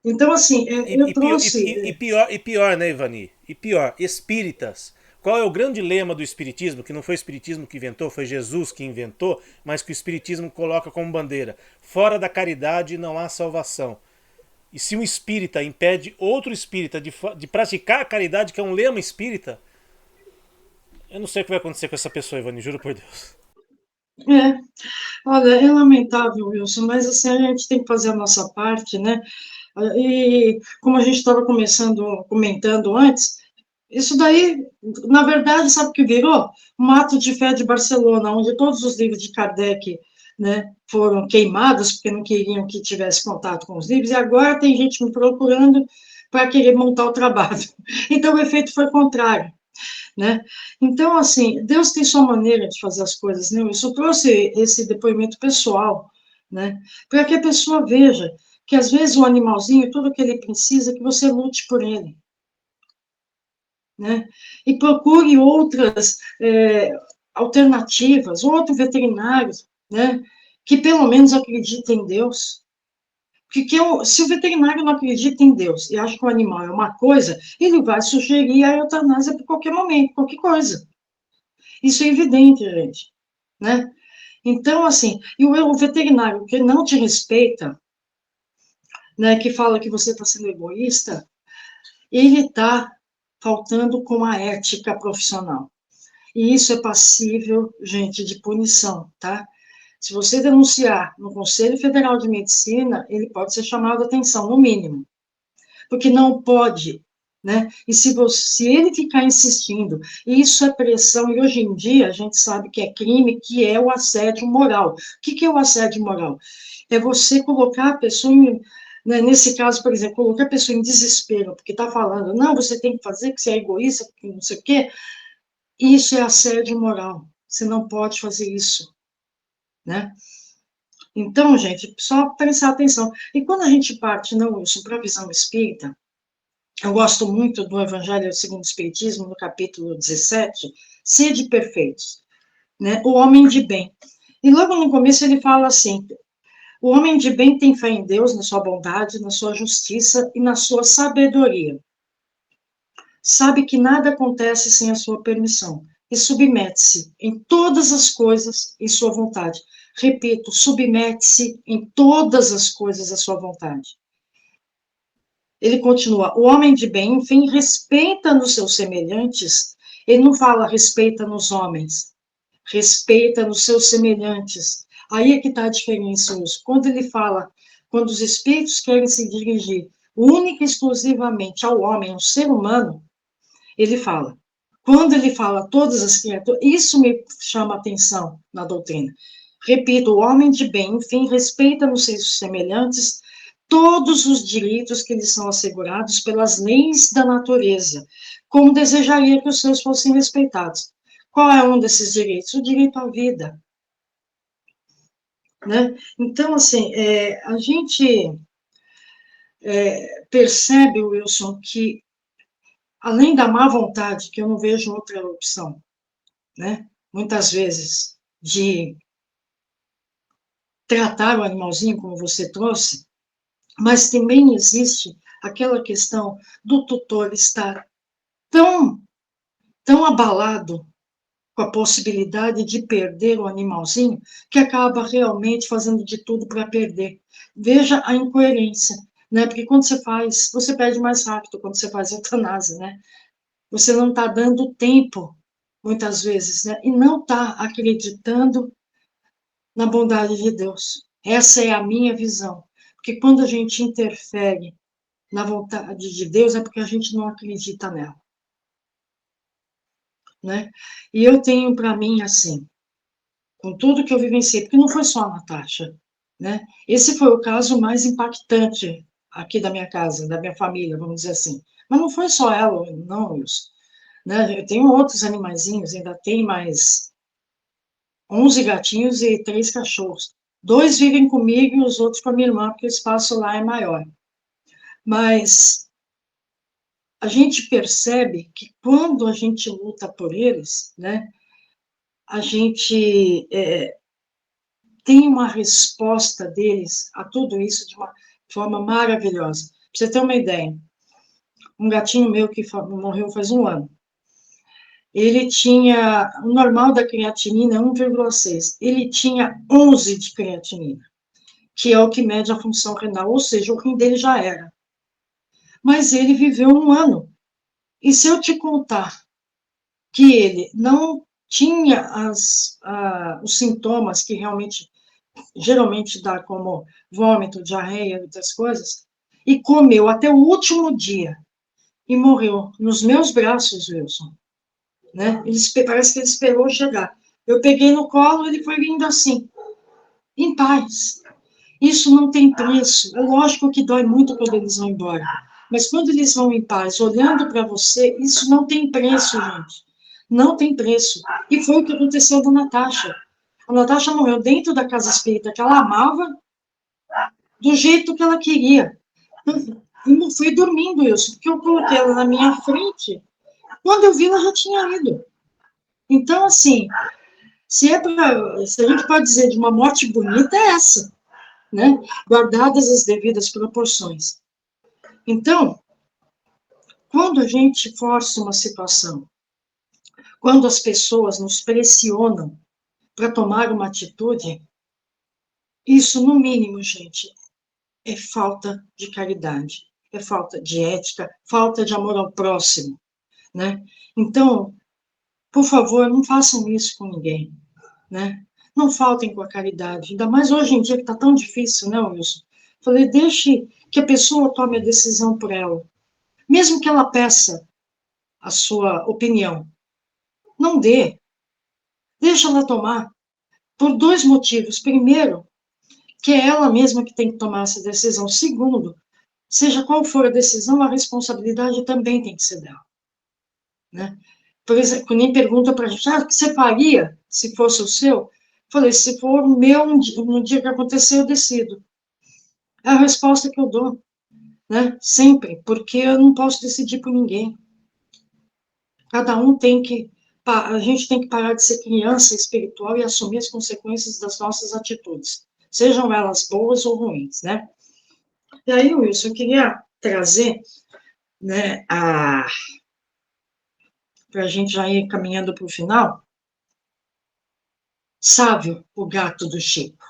então, assim, eu trouxe... Pior, né, Ivani? E pior, espíritas. Qual é o grande lema do espiritismo? Que não foi o espiritismo que inventou, foi Jesus que inventou, mas que o espiritismo coloca como bandeira. Fora da caridade não há salvação. E se um espírita impede outro espírita de praticar a caridade, que é um lema espírita, eu não sei o que vai acontecer com essa pessoa, Ivani, juro por Deus. É, olha, é lamentável, Wilson, mas assim, a gente tem que fazer a nossa parte, né? E como a gente estava comentando antes, isso daí, na verdade, sabe o que virou? Um ato de fé de Barcelona, onde todos os livros de Kardec, né, foram queimados, porque não queriam que tivesse contato com os livros, e agora tem gente me procurando para querer montar o trabalho. Então, o efeito foi contrário, né? Então, assim, Deus tem sua maneira de fazer as coisas, né? Eu só trouxe esse depoimento pessoal, né? Para que a pessoa veja que, às vezes, o animalzinho, tudo que ele precisa, é que você lute por ele, né? E procure outras alternativas, outro veterinário, né? Que pelo menos acredite em Deus. Porque se o veterinário não acredita em Deus e acha que o animal é uma coisa, ele vai sugerir a eutanásia por qualquer momento, qualquer coisa. Isso é evidente, gente, né? Então, assim, e o veterinário que não te respeita, né, que fala que você está sendo egoísta, ele está faltando com a ética profissional. E isso é passível, gente, de punição, tá? Se você denunciar no Conselho Federal de Medicina, ele pode ser chamado a atenção, no mínimo. Porque não pode, né? E se ele ficar insistindo, isso é pressão, e hoje em dia a gente sabe que é crime, que é o assédio moral. O que é o assédio moral? É você colocar a pessoa em, né, nesse caso, por exemplo, colocar a pessoa em desespero, porque está falando, não, você tem que fazer, que você é egoísta, que não sei o quê. Isso é assédio moral. Você não pode fazer isso, né? Então, gente, só prestar atenção. E quando a gente parte, não, Wilson, para a visão espírita, eu gosto muito do Evangelho segundo o Espiritismo, no capítulo 17, sede perfeitos, né? O homem de bem. E logo no começo ele fala assim: o homem de bem tem fé em Deus, na sua bondade, na sua justiça e na sua sabedoria. Sabe que nada acontece sem a sua permissão e submete-se em todas as coisas em sua vontade. Repito, submete-se em todas as coisas à sua vontade. Ele continua, o homem de bem, enfim, respeita nos seus semelhantes, ele não fala respeita nos homens, respeita nos seus semelhantes. Aí é que está a diferença, Uso. Quando ele fala, quando os espíritos querem se dirigir única e exclusivamente ao homem, ao ser humano, ele fala. Quando ele fala todas as criaturas, isso me chama a atenção na doutrina. Repito, o homem de bem, enfim, respeita nos seus semelhantes todos os direitos que lhes são assegurados pelas leis da natureza, como desejaria que os seus fossem respeitados. Qual é um desses direitos? O direito à vida, né? Então, assim, a gente percebe, Wilson, que além da má vontade, que eu não vejo outra opção, né? Muitas vezes, de tratar o animalzinho como você trouxe, mas também existe aquela questão do tutor estar tão, tão abalado com a possibilidade de perder o animalzinho, que acaba realmente fazendo de tudo para perder. Veja a incoerência, né? Porque quando você perde mais rápido quando você faz eutanásia, né? Você não está dando tempo muitas vezes, né? E não está acreditando na bondade de Deus. Essa é a minha visão. Porque quando a gente interfere na vontade de Deus, é porque a gente não acredita nela. Né? E eu tenho para mim, assim, com tudo que eu vivenciei, porque não foi só a Natasha, né? Esse foi o caso mais impactante aqui da minha casa, da minha família, vamos dizer assim. Mas não foi só ela, não, Wilson. Né? Eu tenho outros animaizinhos, ainda tem mais 11 gatinhos e 3 cachorros. 2 vivem comigo e os outros com a minha irmã, porque o espaço lá é maior. Mas a gente percebe que quando a gente luta por eles, né, a gente tem uma resposta deles a tudo isso de uma forma maravilhosa. Pra você ter uma ideia, um gatinho meu que morreu faz 1 ano, ele tinha, o normal da creatinina é 1,6, ele tinha 11 de creatinina, que é o que mede a função renal, ou seja, o rim dele já era. Mas ele viveu 1 ano. E se eu te contar que ele não tinha os sintomas que realmente, geralmente dá como vômito, diarreia, outras coisas, e comeu até o último dia e morreu nos meus braços, Wilson, né? Parece que ele esperou chegar. Eu peguei no colo, ele foi vindo assim, em paz. Isso não tem preço. É lógico que dói muito quando eles vão embora, mas quando eles vão em paz, olhando para você, isso não tem preço, gente. Não tem preço. E foi o que aconteceu com a Natasha. A Natasha morreu dentro da casa espírita que ela amava, do jeito que ela queria. E não fui dormindo isso, porque eu coloquei ela na minha frente. Quando eu vi, ela já tinha ido. Então, assim, se a gente pode dizer de uma morte bonita, é essa, né? Guardadas as devidas proporções. Então, quando a gente força uma situação, quando as pessoas nos pressionam para tomar uma atitude, isso, no mínimo, gente, é falta de caridade, é falta de ética, falta de amor ao próximo, né? Então, por favor, não façam isso com ninguém, né? Não faltem com a caridade, ainda mais hoje em dia que está tão difícil, né, Wilson? Falei, deixe que a pessoa tome a decisão por ela, mesmo que ela peça a sua opinião. Não dê, deixa ela tomar, por 2 motivos. Primeiro, que é ela mesma que tem que tomar essa decisão. Segundo, seja qual for a decisão, a responsabilidade também tem que ser dela. Né? Por exemplo, nem pergunta para a gente, o que você faria se fosse o seu? Falei, se for o meu, no dia que acontecer, eu decido. É a resposta que eu dou, né? Sempre, porque eu não posso decidir por ninguém. Cada um tem que, a gente tem que parar de ser criança espiritual e assumir as consequências das nossas atitudes, sejam elas boas ou ruins, né? E aí, Wilson, eu queria trazer, né, para a gente já ir caminhando para o final, Sávio, o gato do Chico.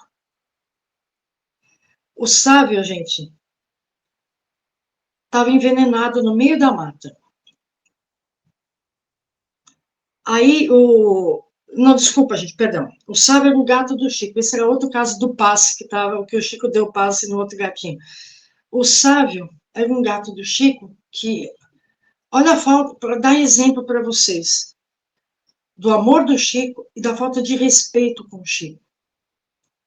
O Sávio, gente, estava envenenado no meio da mata. Aí Não, desculpa, gente, perdão. O Sávio era o gato do Chico. Esse era outro caso do passe, que o Chico deu passe no outro gatinho. O Sávio era um gato do Chico que, olha a falta, para dar exemplo para vocês, do amor do Chico e da falta de respeito com o Chico.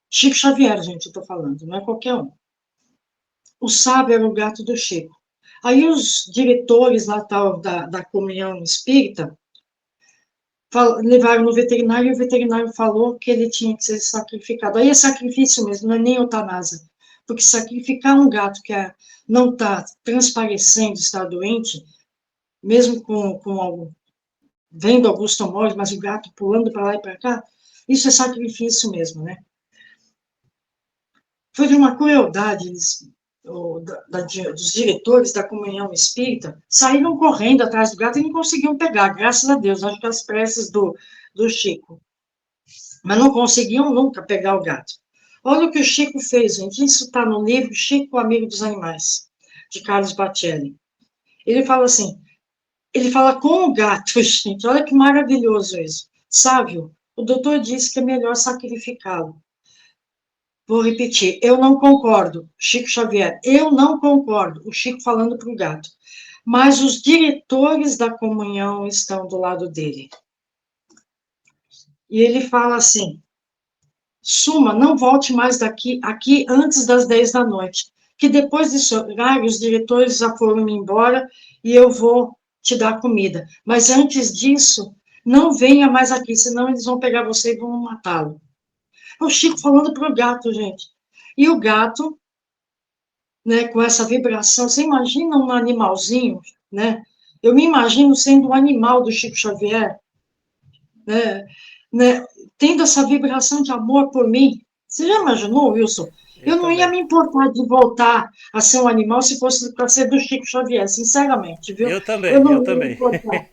Chico Xavier, gente, eu estou falando, não é qualquer um. O Sávio era o gato do Chico. Aí os diretores lá tal, da comunhão espírita levaram no veterinário e o veterinário falou que ele tinha que ser sacrificado. Aí é sacrifício mesmo, não é nem eutanásia. Porque sacrificar um gato que não está transparecendo estar doente, mesmo com algo, vendo alguns tumores, mas o gato pulando para lá e para cá, isso é sacrifício mesmo, né? Foi de uma crueldade, dos diretores da comunhão espírita, saíram correndo atrás do gato e não conseguiam pegar, graças a Deus, acho que as preces do Chico. Mas não conseguiam nunca pegar o gato. Olha o que o Chico fez, gente. Isso está no livro Chico, Amigo dos Animais, de Carlos Bacelli. Ele fala assim: Ele fala com o gato, gente, olha que maravilhoso isso. Sávio, o doutor disse que é melhor sacrificá-lo. Vou repetir, eu não concordo, Chico Xavier, eu não concordo, o Chico falando para o gato. Mas os diretores da comunhão estão do lado dele. E ele fala assim, Suma, não volte mais aqui antes das 10 da noite, que depois desse horário os diretores já foram embora e eu vou te dar comida. Mas antes disso, não venha mais aqui, senão eles vão pegar você e vão matá-lo. É o Chico falando para o gato, gente. E o gato, né, com essa vibração, você imagina um animalzinho, né? Eu me imagino sendo um animal do Chico Xavier, né, né, tendo essa vibração de amor por mim. Você já imaginou, Wilson? Eu Eu não ia também. me importar de voltar a ser um animal se fosse para ser do Chico Xavier, sinceramente, viu? Eu Eu também, eu não ia me também. importar.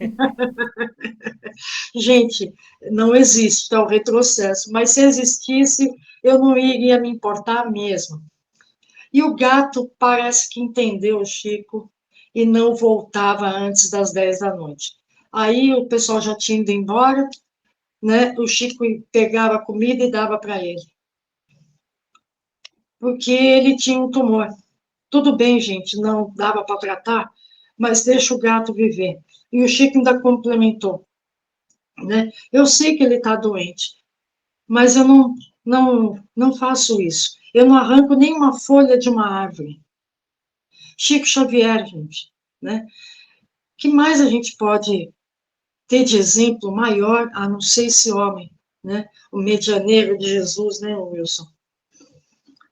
Gente, não existe, é o retrocesso, mas se existisse, eu não iria me importar mesmo. E o gato parece que entendeu o Chico e não voltava antes das 10 da noite. Aí o pessoal já tinha ido embora, né? O Chico pegava a comida e dava para ele, porque ele tinha um tumor. Tudo bem, gente, não dava para tratar, mas deixa o gato viver. E o Chico ainda complementou, né? Eu sei que ele está doente, mas eu não faço isso. Eu não arranco nenhuma folha de uma árvore. Chico Xavier, gente, né? Que mais a gente pode ter de exemplo maior a não ser esse homem, né? O medianeiro de Jesus, né, Wilson?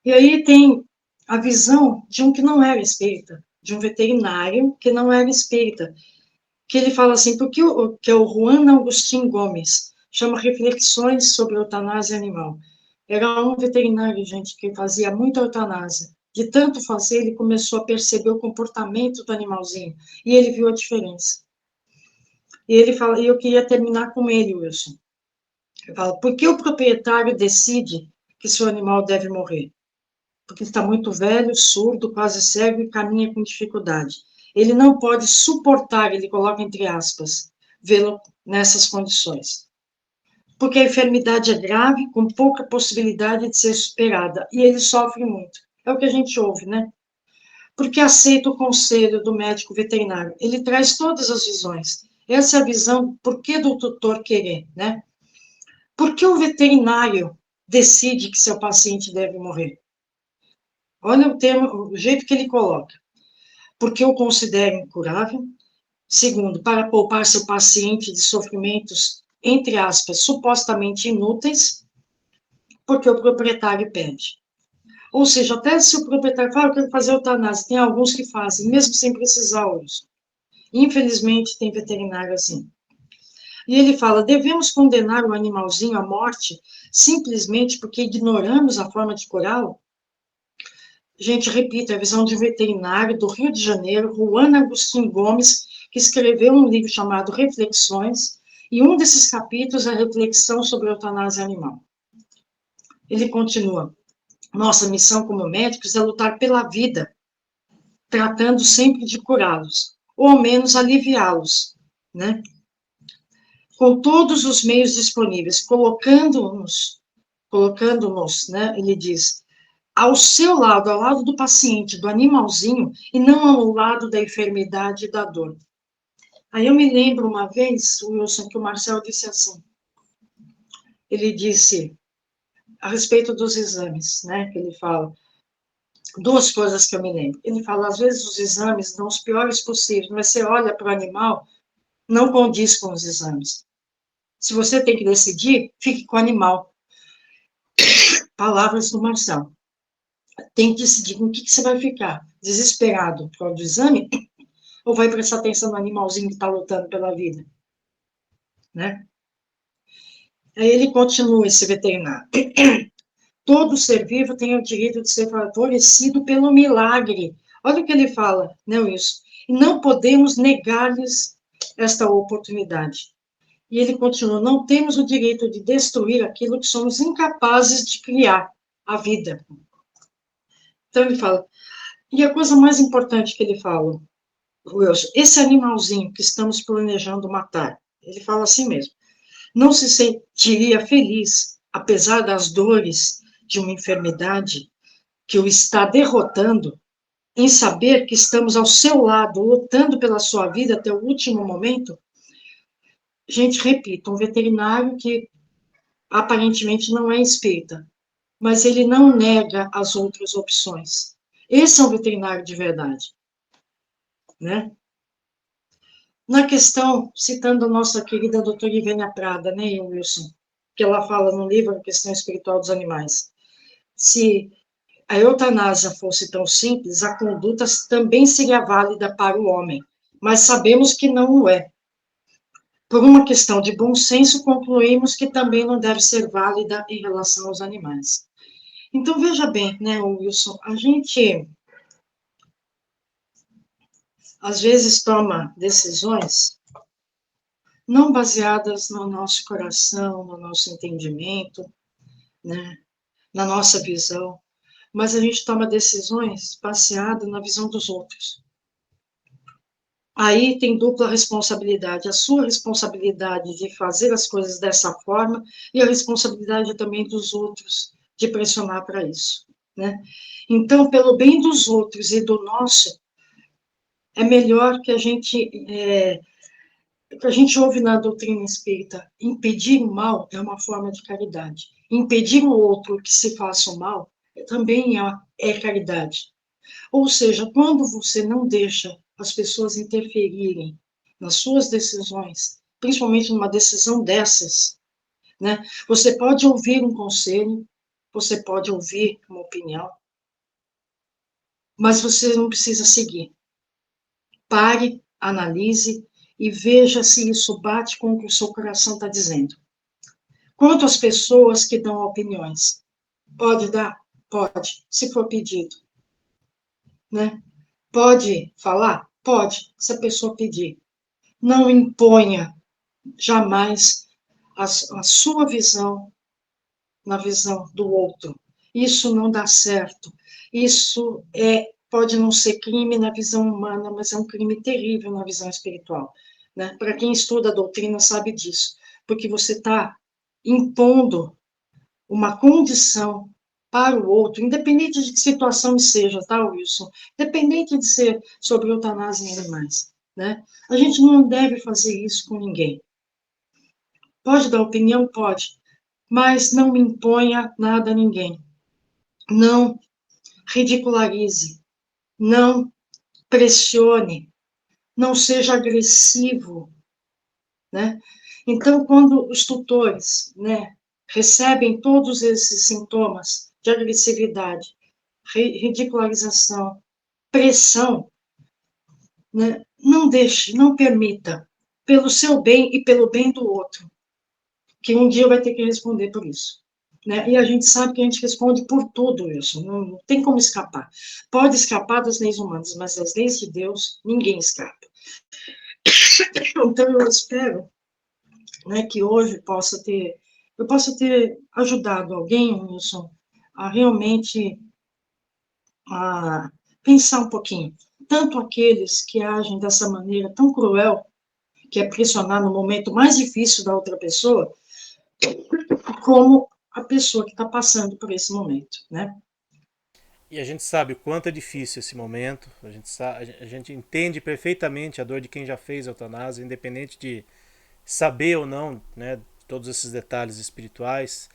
E aí tem a visão de um que não era espírita, de um veterinário que não era espírita, que ele fala assim, porque que é o Juan Agustín Gomes, chama Reflexões sobre a Eutanásia Animal. Era um veterinário, gente, que fazia muita eutanásia. De tanto fazer, ele começou a perceber o comportamento do animalzinho, e ele viu a diferença. E ele fala, e eu queria terminar com ele, Wilson. Ele fala, por que o proprietário decide que seu animal deve morrer? Porque ele está muito velho, surdo, quase cego e caminha com dificuldade. Ele não pode suportar, ele coloca entre aspas, vê-lo nessas condições. Porque a enfermidade é grave, com pouca possibilidade de ser superada, e ele sofre muito. É o que a gente ouve, né? Porque aceita o conselho do médico veterinário. Ele traz todas as visões. Essa é a visão, por que do tutor querer, né? Por que o veterinário decide que seu paciente deve morrer? Olha o termo, o jeito que ele coloca. Porque eu considero incurável. Segundo, para poupar seu paciente de sofrimentos, entre aspas, supostamente inúteis, porque o proprietário pede. Ou seja, até se o proprietário fala, eu quero fazer eutanásia, tem alguns que fazem, mesmo sem precisar uso. Infelizmente, tem veterinário assim. E ele fala, devemos condenar o animalzinho à morte simplesmente porque ignoramos a forma de curá-lo? Gente, repito, é a visão de um veterinário do Rio de Janeiro, Juan Agustín Gomes, que escreveu um livro chamado Reflexões, e um desses capítulos é a reflexão sobre a eutanásia animal. Ele continua, nossa missão como médicos é lutar pela vida, tratando sempre de curá-los, ou ao menos aliviá-los, né? Com todos os meios disponíveis, colocando-nos, né? Ele diz, ao seu lado, ao lado do paciente, do animalzinho, e não ao lado da enfermidade e da dor. Aí eu me lembro uma vez, Wilson, que o Marcel disse assim, ele disse, a respeito dos exames, né, que ele fala, duas coisas que eu me lembro. Ele fala, às vezes os exames dão os piores possíveis, mas você olha para o animal, não condiz com os exames. Se você tem que decidir, fique com o animal. Palavras do Marcel. Tem que decidir com o que você vai ficar. Desesperado por causa do exame, ou vai prestar atenção no animalzinho que está lutando pela vida, né? Aí ele continua, esse veterinário. Todo ser vivo tem o direito de ser favorecido pelo milagre. Olha o que ele fala, né, Wilson? E não podemos negar-lhes esta oportunidade. E ele continua, não temos o direito de destruir aquilo que somos incapazes de criar, a vida. Então ele fala, e a coisa mais importante que ele fala, Wilson, esse animalzinho que estamos planejando matar, ele fala assim mesmo, não se sentiria feliz, apesar das dores de uma enfermidade que o está derrotando, em saber que estamos ao seu lado, lutando pela sua vida até o último momento? Gente, repito, um veterinário que aparentemente não é espírita, mas ele não nega as outras opções. Esse é um veterinário de verdade, né? Na questão, citando a nossa querida doutora Ivênia Prada, né, Wilson, que ela fala no livro A Questão Espiritual dos Animais, se a eutanásia fosse tão simples, a conduta também seria válida para o homem, mas sabemos que não o é. Por uma questão de bom senso, concluímos que também não deve ser válida em relação aos animais. Então, veja bem, né, Wilson, a gente às vezes toma decisões não baseadas no nosso coração, no nosso entendimento, né, na nossa visão, mas a gente toma decisões baseadas na visão dos outros. Aí tem dupla responsabilidade, a sua responsabilidade de fazer as coisas dessa forma e a responsabilidade também dos outros de pressionar para isso, né? Então, pelo bem dos outros e do nosso, é melhor que a gente ouve na doutrina espírita, impedir o mal é uma forma de caridade. Impedir o outro que se faça o mal também é caridade. Ou seja, quando você não deixa as pessoas interferirem nas suas decisões, principalmente numa decisão dessas, né? Você pode ouvir um conselho, você pode ouvir uma opinião, mas você não precisa seguir. Pare, analise e veja se isso bate com o que o seu coração está dizendo. Quanto às pessoas que dão opiniões, pode dar? Pode, se for pedido, né? Pode falar? Pode, se a pessoa pedir. Não imponha jamais a sua visão na visão do outro. Isso não dá certo. Isso pode não ser crime na visão humana, mas é um crime terrível na visão espiritual. Né? Para quem estuda a doutrina sabe disso, porque você está impondo uma condição para o outro, independente de que situação seja, tá, Wilson? Independente de ser sobre eutanásia em animais, né? A gente não deve fazer isso com ninguém. Pode dar opinião? Pode, mas não imponha nada a ninguém. Não ridicularize, não pressione, não seja agressivo, né? Então, quando os tutores, né, recebem todos esses sintomas de agressividade, ridicularização, pressão, né, não deixe, não permita, pelo seu bem e pelo bem do outro, que um dia vai ter que responder por isso. Né? E a gente sabe que a gente responde por tudo isso, não tem como escapar. Pode escapar das leis humanas, mas das leis de Deus, ninguém escapa. Então, eu espero, né, que hoje eu possa ter ajudado alguém, Wilson, a realmente a pensar um pouquinho. Tanto aqueles que agem dessa maneira tão cruel, que é pressionar no momento mais difícil da outra pessoa, como a pessoa que está passando por esse momento, né? E a gente sabe o quanto é difícil esse momento, a gente entende perfeitamente a dor de quem já fez eutanásia, independente de saber ou não, né, todos esses detalhes espirituais.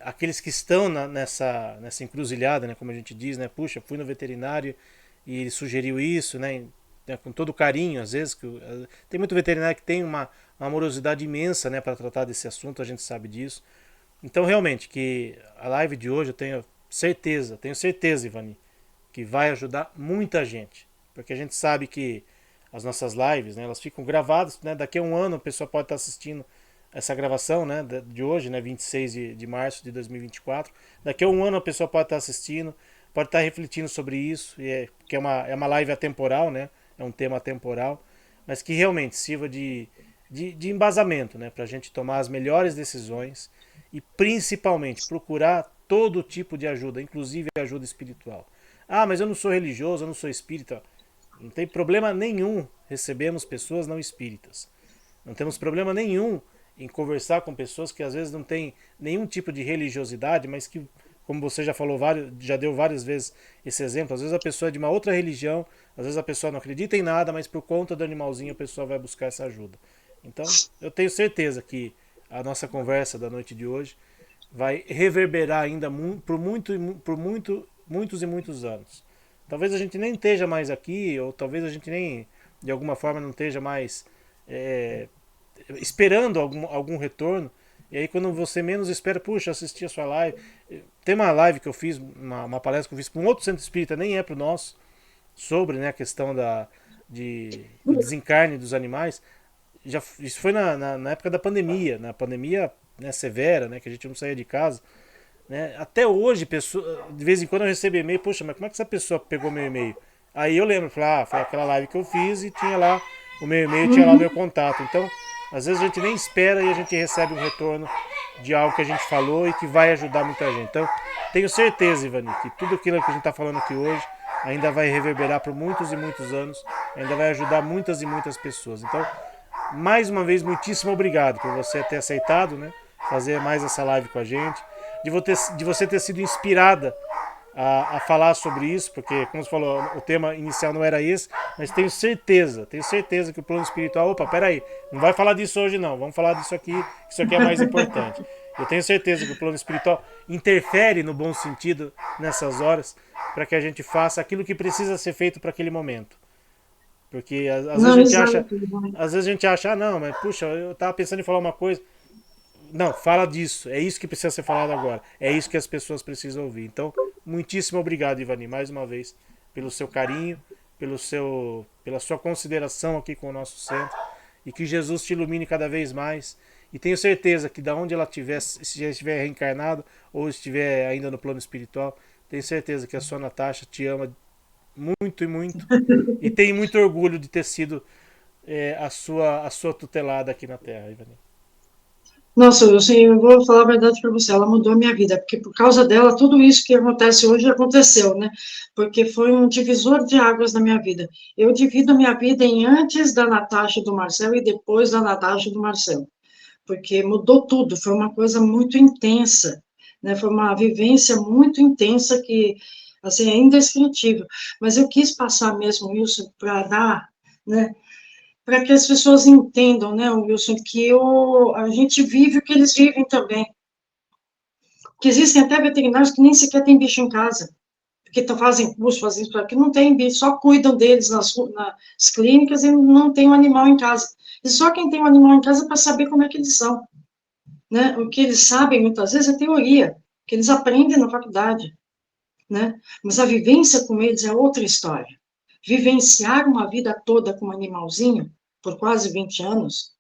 Aqueles que estão nessa encruzilhada, né, como a gente diz, né, puxa, fui no veterinário e ele sugeriu isso, né, com todo carinho, às vezes, tem muito veterinário que tem uma amorosidade imensa, né, para tratar desse assunto, a gente sabe disso. Então, realmente, que a live de hoje eu tenho certeza, Ivani, que vai ajudar muita gente. Porque a gente sabe que as nossas lives, né, elas ficam gravadas, né, daqui a um ano a pessoa pode estar assistindo essa gravação, né, de hoje, né, 26 de março de 2024. Daqui a um ano a pessoa pode estar assistindo, pode estar refletindo sobre isso, porque é uma live atemporal, né, é um tema atemporal, mas que realmente sirva de embasamento, né, para a gente tomar as melhores decisões e principalmente procurar todo tipo de ajuda, inclusive ajuda espiritual. Ah, mas eu não sou religioso, eu não sou espírita. Não tem problema nenhum recebemos pessoas não espíritas. Não temos problema nenhum em conversar com pessoas que às vezes não têm nenhum tipo de religiosidade, mas que, como você já falou, já deu várias vezes esse exemplo, às vezes a pessoa é de uma outra religião, às vezes a pessoa não acredita em nada, mas por conta do animalzinho a pessoa vai buscar essa ajuda. Então, eu tenho certeza que a nossa conversa da noite de hoje vai reverberar ainda muitos e muitos anos. Talvez a gente nem esteja mais aqui, ou talvez a gente nem, de alguma forma, não esteja mais é, esperando algum retorno. E aí, quando você menos espera, puxa, assisti a sua live. Tem uma live que eu fiz, uma palestra que eu fiz para um outro centro espírita, nem é para o nosso, sobre, né, a questão do desencarne dos animais. Isso foi na época da pandemia, na pandemia, né, severa, né, que a gente não saía de casa. Né? Até hoje, de vez em quando eu recebo e-mail, poxa, mas como é que essa pessoa pegou meu e-mail? Aí eu lembro, falei, foi aquela live que eu fiz e tinha lá o meu e-mail, tinha lá o meu Uhum. contato. Então, às vezes a gente nem espera e a gente recebe um retorno de algo que a gente falou e que vai ajudar muita gente. Então, tenho certeza, Ivani, que tudo aquilo que a gente está falando aqui hoje ainda vai reverberar por muitos e muitos anos, ainda vai ajudar muitas e muitas pessoas. Então, mais uma vez, muitíssimo obrigado por você ter aceitado, né, fazer mais essa live com a gente, de você ter sido inspirada a falar sobre isso, porque, como você falou, o tema inicial não era esse, mas tenho certeza que o plano espiritual, opa, peraí, não vai falar disso hoje não, vamos falar disso aqui, que isso aqui é mais importante. Eu tenho certeza que o plano espiritual interfere no bom sentido nessas horas, para que a gente faça aquilo que precisa ser feito para aquele momento. Porque às vezes a Não, gente acha, exato. não, mas puxa, eu tava pensando em falar uma coisa. Não, fala disso. É isso que precisa ser falado agora. É isso que as pessoas precisam ouvir. Então, muitíssimo obrigado, Ivani, mais uma vez, pelo seu carinho, pela sua consideração aqui com o nosso centro. E que Jesus te ilumine cada vez mais. E tenho certeza que da onde ela estiver, se já estiver reencarnado ou estiver ainda no plano espiritual, tenho certeza que a sua Natasha te ama muito e muito. E tem muito orgulho de ter sido a sua tutelada aqui na Terra, Ivani. Nossa, eu vou falar a verdade para você, ela mudou a minha vida, porque por causa dela, tudo isso que acontece hoje aconteceu, né? Porque foi um divisor de águas na minha vida. Eu divido a minha vida em antes da Natasha e do Marcel e depois da Natasha e do Marcel, porque mudou tudo, foi uma coisa muito intensa, né? Foi uma vivência muito intensa que, assim, é indescritível. Mas eu quis passar mesmo isso para dar, né? Para que as pessoas entendam, né, Wilson, que a gente vive o que eles vivem também. Que existem até veterinários que nem sequer têm bicho em casa, porque fazem curso, fazem isso, que não tem bicho, só cuidam deles nas clínicas e não tem um animal em casa. E só quem tem um animal em casa para saber como é que eles são. Né? O que eles sabem, muitas vezes, é teoria, que eles aprendem na faculdade. Né? Mas a vivência com eles é outra história. Vivenciar uma vida toda com um animalzinho, por quase 20 anos,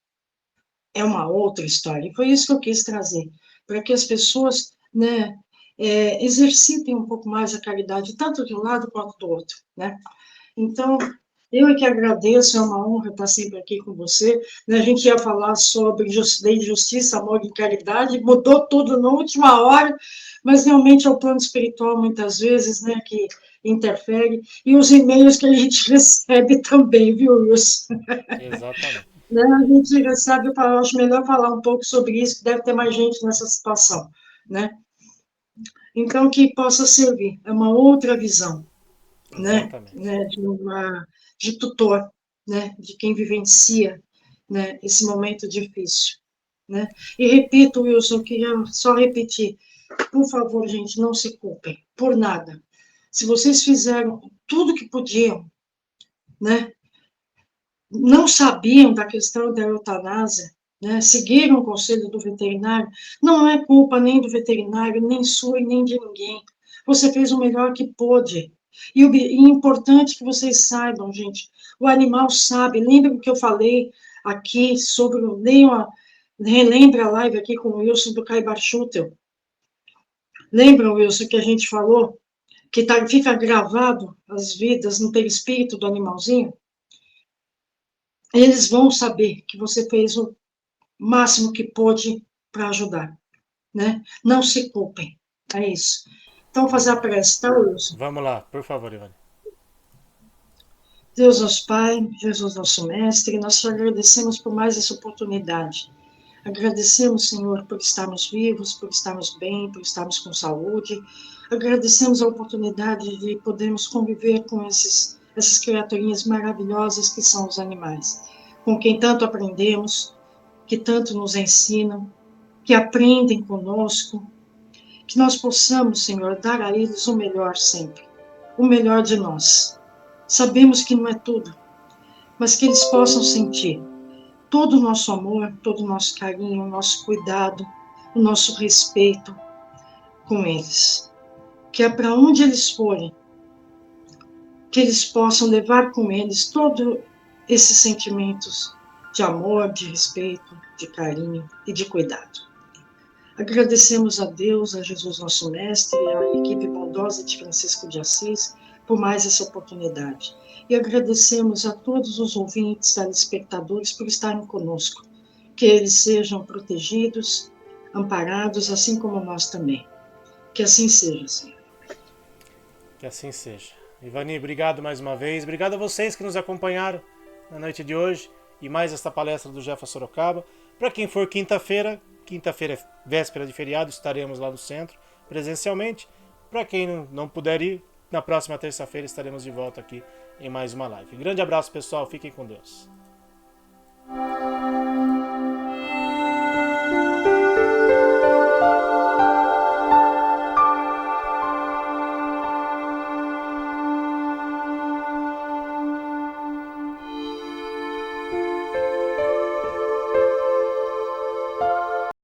é uma outra história. E foi isso que eu quis trazer, para que as pessoas, né, exercitem um pouco mais a caridade, tanto de um lado quanto do outro, né? Então, eu é que agradeço, é uma honra estar sempre aqui com você. Né? A gente ia falar sobre lei de justiça, amor e caridade, mudou tudo na última hora, mas realmente é o plano espiritual, muitas vezes, né, que interfere, e os e-mails que a gente recebe também, viu, Wilson? Exatamente. Né? A gente recebe, eu acho melhor falar um pouco sobre isso, que deve ter mais gente nessa situação, né? Então, que possa servir, é uma outra visão, Exatamente. de tutor, né? De quem vivencia, né? Esse momento difícil, né? E repito, Wilson, eu queria só repetir, por favor, gente, não se culpem por nada. Se vocês fizeram tudo que podiam, né? Não sabiam da questão da eutanásia, né, seguiram o conselho do veterinário, não é culpa nem do veterinário, nem sua e nem de ninguém. Você fez o melhor que pôde. E é importante que vocês saibam, gente, o animal sabe, lembra o que eu falei aqui sobre, relembra a live aqui com o Wilson do Caibar Schutel. Lembra, Wilson, que a gente falou que fica gravado as vidas no perispírito do animalzinho? Eles vão saber que você fez o máximo que pôde para ajudar, né? Não se culpem, é isso. Então, fazer a prece, tá, Wilson? Vamos lá, por favor, Ivani. Deus nosso Pai, Jesus nosso Mestre, nós te agradecemos por mais essa oportunidade. Agradecemos, Senhor, por estarmos vivos, por estarmos bem, por estarmos com saúde. Agradecemos a oportunidade de podermos conviver com essas criaturinhas maravilhosas que são os animais, com quem tanto aprendemos, que tanto nos ensinam, que aprendem conosco, que nós possamos, Senhor, dar a eles o melhor sempre, o melhor de nós. Sabemos que não é tudo, mas que eles possam sentir todo o nosso amor, todo o nosso carinho, o nosso cuidado, o nosso respeito com eles. Que é para onde eles forem, que eles possam levar com eles todos esses sentimentos de amor, de respeito, de carinho e de cuidado. Agradecemos a Deus, a Jesus nosso Mestre e à equipe bondosa de Francisco de Assis por mais essa oportunidade. E agradecemos a todos os ouvintes, telespectadores, por estarem conosco. Que eles sejam protegidos, amparados, assim como nós também. Que assim seja, Senhor. Que assim seja. Ivani, obrigado mais uma vez. Obrigado a vocês que nos acompanharam na noite de hoje e mais esta palestra do Jefa Sorocaba. Para quem for quinta-feira é véspera de feriado, estaremos lá no centro presencialmente. Para quem não puder ir, na próxima terça-feira estaremos de volta aqui em mais uma live. Grande abraço, pessoal. Fiquem com Deus.